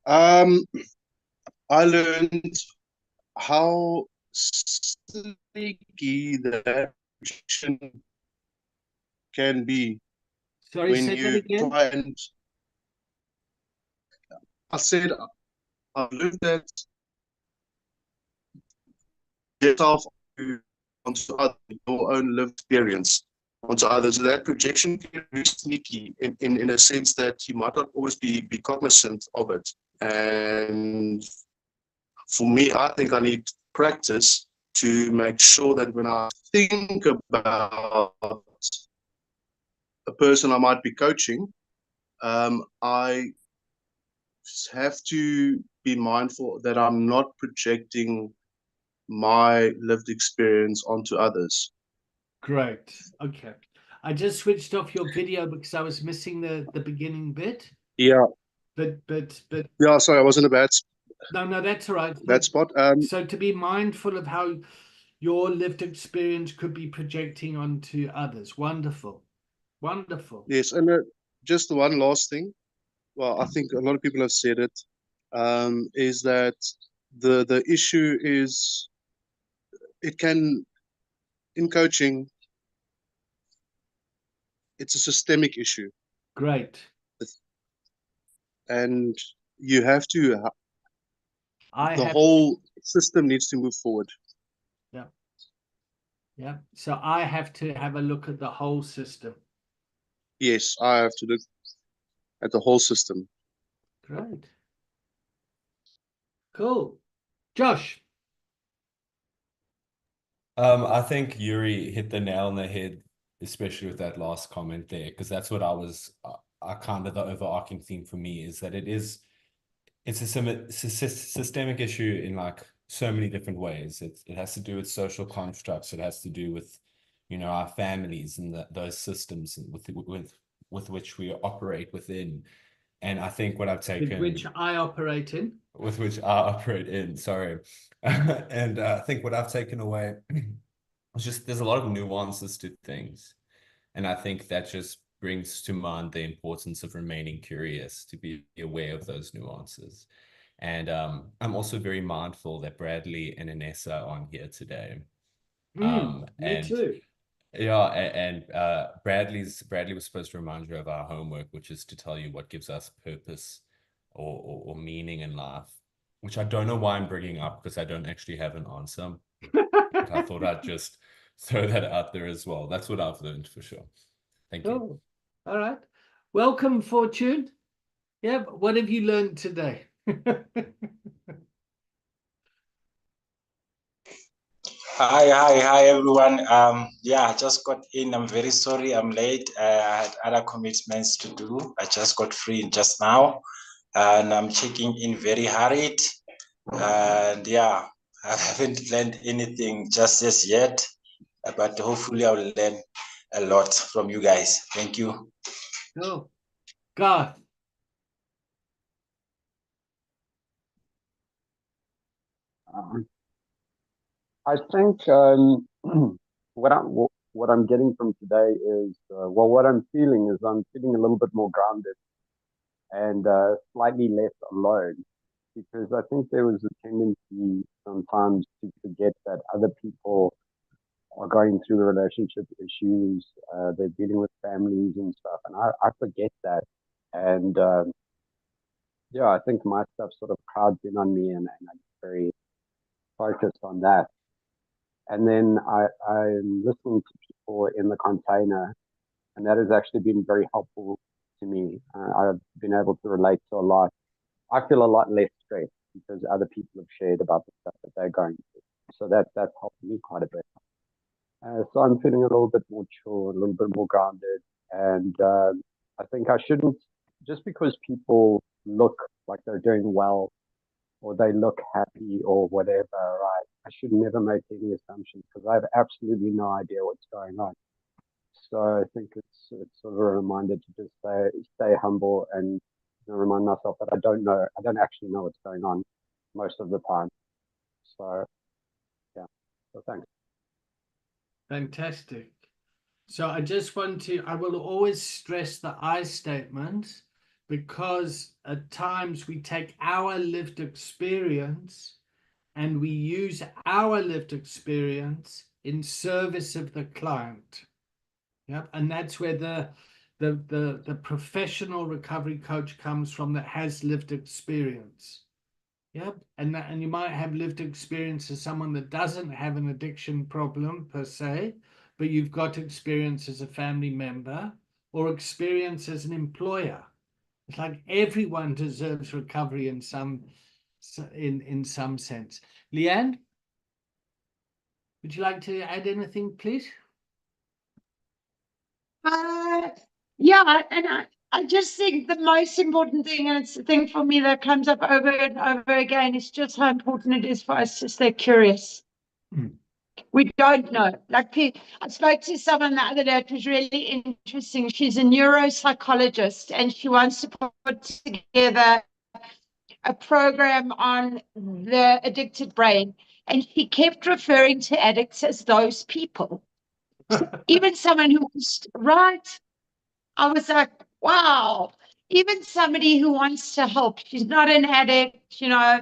I learned how sneaky that rejection can be.
Sorry,
when
say that
you
again.
try and I said I've learned that yourself onto other, your own lived experience onto others. That projection can be sneaky in a sense that you might not always be cognizant of it. And for me, I think I need practice to make sure that when I think about a person I might be coaching, I have to be mindful that I'm not projecting my lived experience onto others.
Great. Okay. I just switched off your video because I was missing the beginning bit.
Yeah.
But
yeah, sorry, I wasn't a bad.
No, that's all right.
That spot.
So to be mindful of how your lived experience could be projecting onto others. Wonderful. Wonderful.
Yes, and just the one last thing. Well, I think a lot of people have said it. Is that the issue is it can in coaching. It's a systemic issue.
Great.
And you have to. The whole system needs to move forward.
Yeah. Yeah. So I have to have a look at the whole system.
Yes, I have to look at the whole system.
Great. Cool. Josh.
I think Yuri hit the nail on the head especially with that last comment there, because that's what I kind of the overarching theme for me is that it's a systemic issue in like so many different ways. It has to do with social constructs. It has to do with, you know, our families and those systems with which we operate within. And I think what I've taken,
With which I operate in.
With which I operate in, sorry. And I think what I've taken away is just there's a lot of nuances to things. And I think that just brings to mind the importance of remaining curious, to be aware of those nuances. And I'm also very mindful that Bradley and Inessa are on here today.
Me too.
Yeah, and Bradley was supposed to remind you of our homework, which is to tell you what gives us purpose or meaning in life, which I don't know why I'm bringing up because I don't actually have an answer. But I thought I'd just throw that out there as well. That's what I've learned for sure. Thank you.
All right. Welcome, Fortune. Yeah, what have you learned today?
Hi everyone. Yeah, I just got in. I'm very sorry I'm late. I had other commitments to do. I just got free just now, and I'm checking in very hurried. And yeah, I haven't learned anything just as yet, but hopefully I'll learn a lot from you guys. Thank you.
Oh, God.
I think what I'm getting from today is what I'm feeling is I'm feeling a little bit more grounded and slightly less alone, because I think there was a tendency sometimes to forget that other people are going through relationship issues, they're dealing with families and stuff, and I forget that. And yeah, I think my stuff sort of crowds in on me, and I'm very focused on that. And then I'm listening to people in the container, and that has actually been very helpful to me. I've been able to relate to a lot. I feel a lot less stressed because other people have shared about the stuff that they're going through. So that's helped me quite a bit. So I'm feeling a little bit more chill, a little bit more grounded. And I think I shouldn't, just because people look like they're doing well or they look happy or whatever, right? I should never make any assumptions because I have absolutely no idea what's going on. So I think it's sort of a reminder to just stay humble and remind myself that I don't actually know what's going on most of the time. So yeah, so thanks.
Fantastic. So I will always stress the I statement, because at times we take our lived experience and we use our lived experience in service of the client. Yep. And that's where the professional recovery coach comes from, that has lived experience. Yep. And you might have lived experience as someone that doesn't have an addiction problem per se, but you've got experience as a family member or experience as an employer. It's like everyone deserves recovery in some sense. Leanne, would you like to add anything, please?
Yeah, and I just think the most important thing, and it's the thing for me that comes up over and over again, is just how important it is for us to stay curious. We don't know. Like, I spoke to someone the other day. It was really interesting. She's a neuropsychologist, and she wants to put together a program on the addicted brain. And she kept referring to addicts as those people. Even someone who was right. I was like, wow. Even somebody who wants to help. She's not an addict, you know.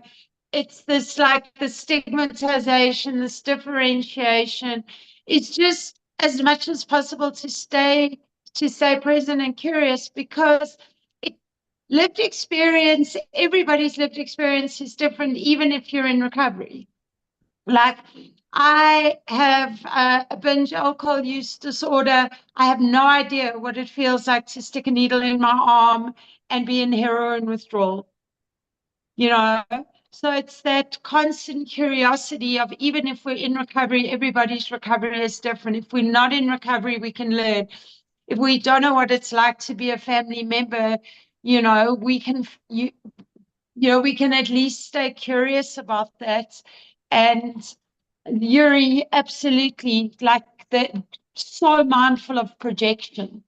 It's this, like, the stigmatization, this differentiation. It's just as much as possible to stay present and curious, because lived experience, everybody's lived experience is different, even if you're in recovery. Like, I have a binge alcohol use disorder. I have no idea what it feels like to stick a needle in my arm and be in heroin withdrawal. You know, So it's that constant curiosity of, even if we're in recovery, everybody's recovery is different. If we're not in recovery, we can learn. If we don't know what it's like to be a family member, you know, we can, you know, we can at least stay curious about that. And Yuri, absolutely, like that, so mindful of projection.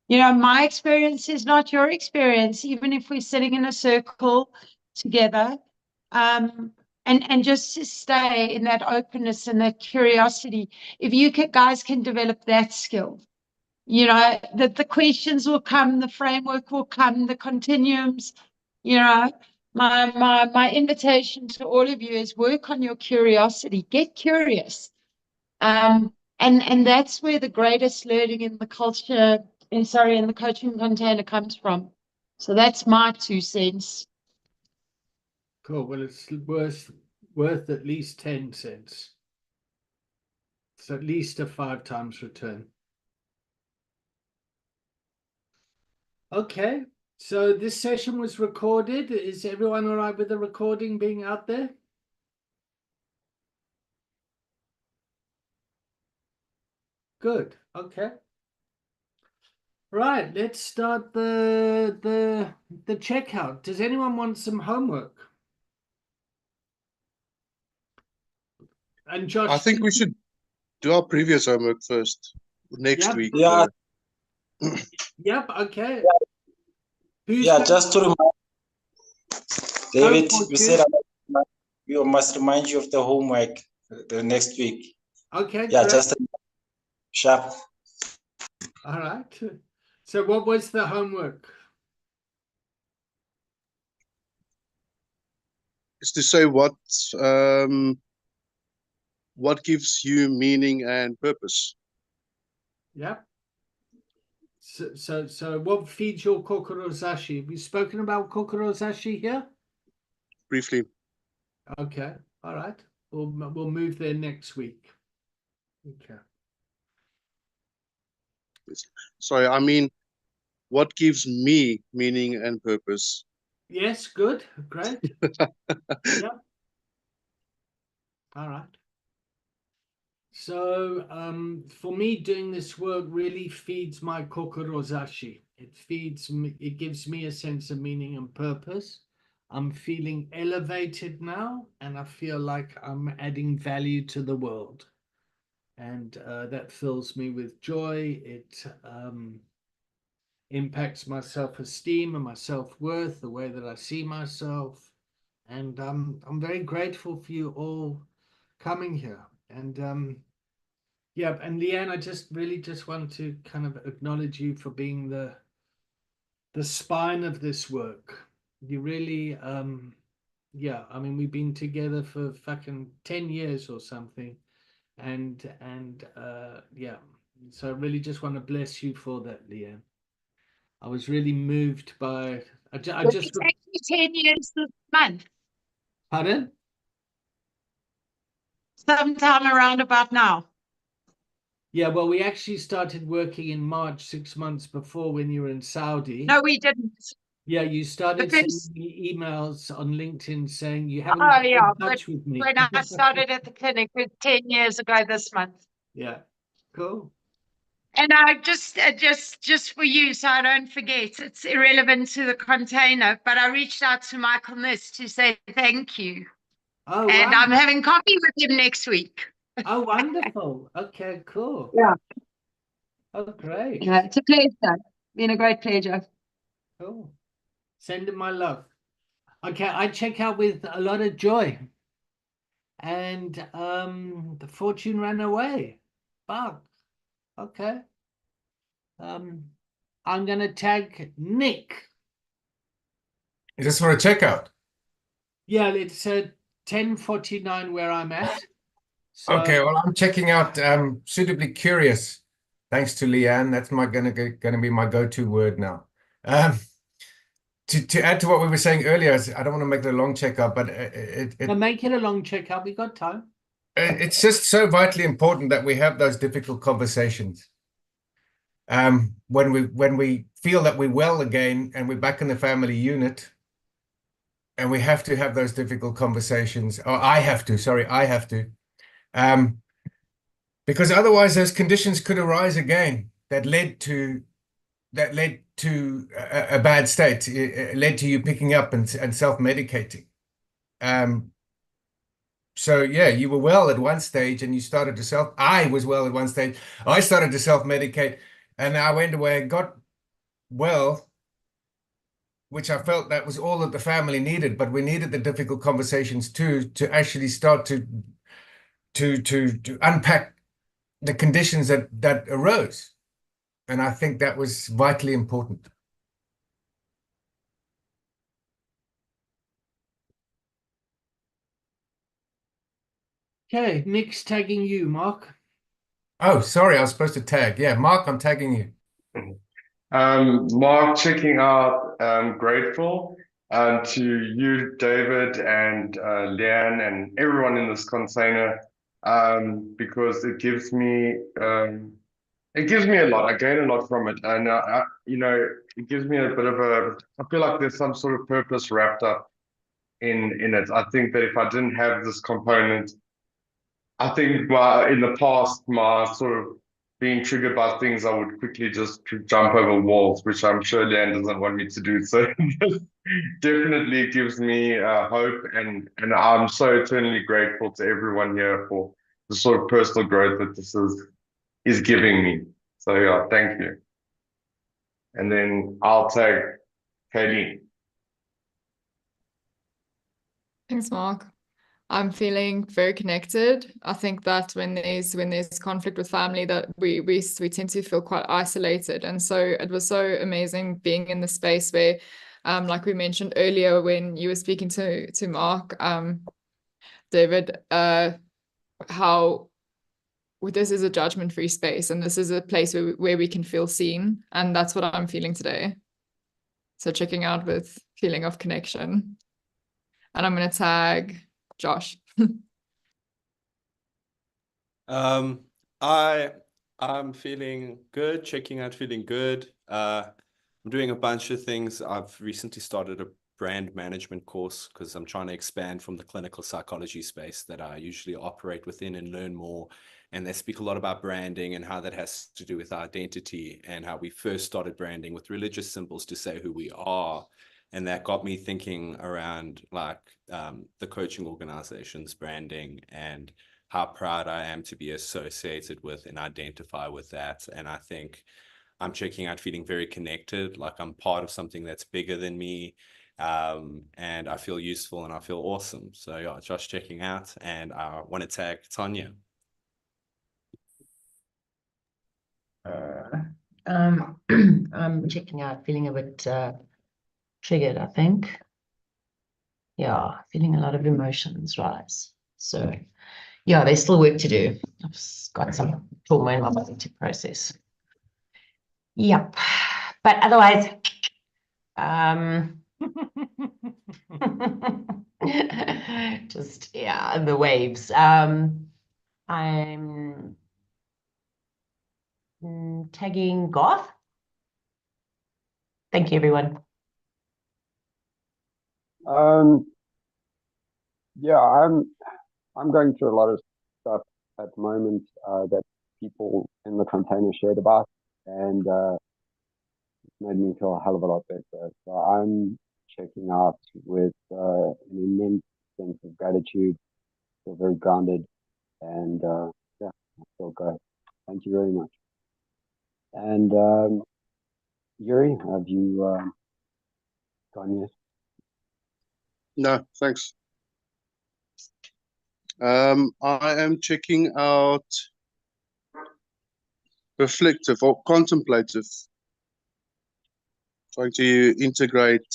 You know, my experience is not your experience, even if we're sitting in a circle together. And just to stay in that openness and that curiosity. If you guys can develop that skill, you know, that the questions will come, the framework will come, the continuums, you know, my invitation to all of you is work on your curiosity, get curious. And that's where the greatest learning in the culture, in the coaching container comes from. So that's my 2 cents.
Cool. Well, it's worth at least 10 cents. It's at least a 5 times return. Okay, so this session was recorded. Is everyone all right with the recording being out there? Good. Okay. Right, let's start the checkout. Does anyone want some homework? And Josh,
I think we should do our previous homework first next week.
Yeah.
Yep. Okay.
Yeah, just to remind David, we said we must remind you of the homework the next week.
Okay.
Yeah,
great.
just sharp.
All right. So what was the homework?
It's to say what gives you meaning and purpose.
Yeah. So what feeds your kokorozashi? Have you spoken about kokorozashi here?
Briefly.
Okay. All right. We'll move there next week. Okay.
Sorry, I mean, what gives me meaning and purpose?
Yes, good. Great. Yeah. All right. So for me, doing this work really feeds my kokorozashi. It feeds me, it gives me a sense of meaning and purpose. I'm feeling elevated now, and I feel like I'm adding value to the world. And that fills me with joy. It impacts my self-esteem and my self-worth, the way that I see myself. And I'm very grateful for you all coming here. And yeah, and Leanne, I really want to kind of acknowledge you for being the spine of this work. You really, yeah, I mean, we've been together for fucking 10 years or something. And yeah, so I really just want to bless you for that, Leanne. I was really moved by,
It's actually 10 years this month.
Pardon?
Sometime around about now.
Yeah, well, we actually started working in March, 6 months before, when you were in Saudi.
No, we didn't.
Yeah, you started
Because-
sending me emails on LinkedIn saying you haven't
Oh,
been
yeah,
in touch with me.
when I started at the clinic 10 years ago this month.
Yeah, cool.
And I just for you, so I don't forget, it's irrelevant to the container, but I reached out to Michael Niss to say thank you.
Oh,
And
wow.
I'm having coffee with him next week.
Oh, wonderful. Okay, cool.
Yeah.
Oh, great.
Yeah, it's a pleasure. Been a great pleasure.
Cool. Send him my love. Okay, I check out with a lot of joy. And the fortune ran away. Fuck. Okay. I'm gonna tag Nick.
Is this for a checkout?
Yeah, it's 10:49 where I'm at. So,
Okay, well, I'm checking out Suitably Curious. Thanks to Leanne. That's gonna be my go-to word now. To add to what we were saying earlier, I don't want to make it a long checkup, but
make it a long checkup. We got time.
It's just so vitally important that we have those difficult conversations. When we feel that we're well again and we're back in the family unit, and we have to have those difficult conversations. Or I have to, sorry, I have to. Because otherwise those conditions could arise again that led to a bad state. It led to you picking up and self-medicating. So yeah, you were well at one stage and you started to I was well at one stage. I started to self-medicate and I went away and got well, which I felt that was all that the family needed, but we needed the difficult conversations too, to actually start to unpack the conditions that arose. And I think that was vitally important.
Okay, Nick's tagging you, Mark.
Oh, sorry, I was supposed to tag. Yeah, Mark, I'm tagging you.
Mark, checking out, grateful to you, David, and Leanne, and everyone in this container, because it gives me a lot. I gain a lot from it, and it gives me a bit of I feel like there's some sort of purpose wrapped up in it. I think that if I didn't have this component, I think in the past, my sort of being triggered by things, I would quickly just jump over walls, which I'm sure Leanne doesn't want me to do. So definitely gives me hope, and I'm so eternally grateful to everyone here for the sort of personal growth that this is giving me. So yeah, thank you. And then I'll tag Kayleen.
Thanks, Mark. I'm feeling very connected. I think that when there's conflict with family, that we tend to feel quite isolated. And so it was so amazing being in the space where, like we mentioned earlier when you were speaking to Mark, David, how this is a judgment-free space and this is a place where we can feel seen. And that's what I'm feeling today. So checking out with feeling of connection. And I'm going to tag Josh.
I'm feeling good, checking out feeling good. I'm doing a bunch of things. I've recently started a brand management course because I'm trying to expand from the clinical psychology space that I usually operate within and learn more. And they speak a lot about branding and how that has to do with identity and how we first started branding with religious symbols to say who we are. And that got me thinking around like the coaching organization's branding and how proud I am to be associated with and identify with that. And I think I'm checking out feeling very connected, like I'm part of something that's bigger than me. And I feel useful and I feel awesome. So yeah, Josh checking out, and I want to tag Tanya.
I'm checking out, feeling a bit triggered, I think. Yeah, feeling a lot of emotions rise. So yeah, there's still work to do. I've got some trauma in my body to process. Yep. But otherwise, just yeah, the waves. I'm tagging Garth. Thank you, everyone.
Yeah, I'm going through a lot of stuff at the moment that people in the container shared about, and it's made me feel a hell of a lot better. So I'm checking out with an immense sense of gratitude, feel very grounded, and yeah, I feel great. Thank you very much. And Yuri, have you gone yet?
No, thanks. I am checking out reflective or contemplative, trying to integrate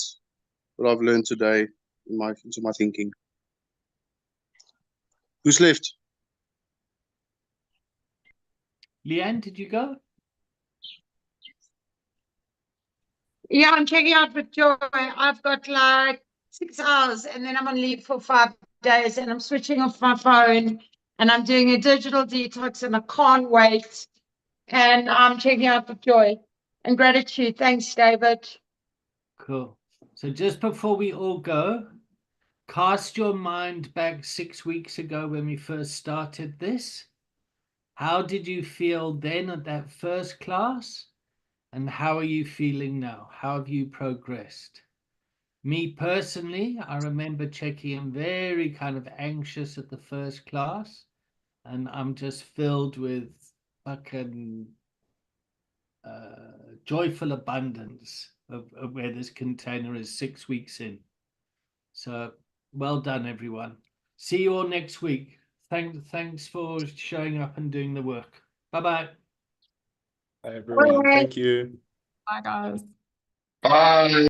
what I've learned today into my thinking. Who's left?
Leanne, did you go?
Yeah, I'm checking out with Joy. I've got like 6 hours and then I'm on leave for 5 days and I'm switching off my phone and I'm doing a digital detox and I can't wait. And I'm checking out with Joy and gratitude. Thanks, David.
Cool. So just before we all go, cast your mind back 6 weeks ago when we first started this. How did you feel then at that first class? And how are you feeling now? How have you progressed? Me personally, I remember checking in very kind of anxious at the first class, and I'm just filled with fucking joyful abundance of where this container is 6 weeks in. So well done, everyone. See you all next week. Thanks for showing up and doing the work. Bye-bye.
Bye, everyone. Thank you.
Bye, guys.
Bye.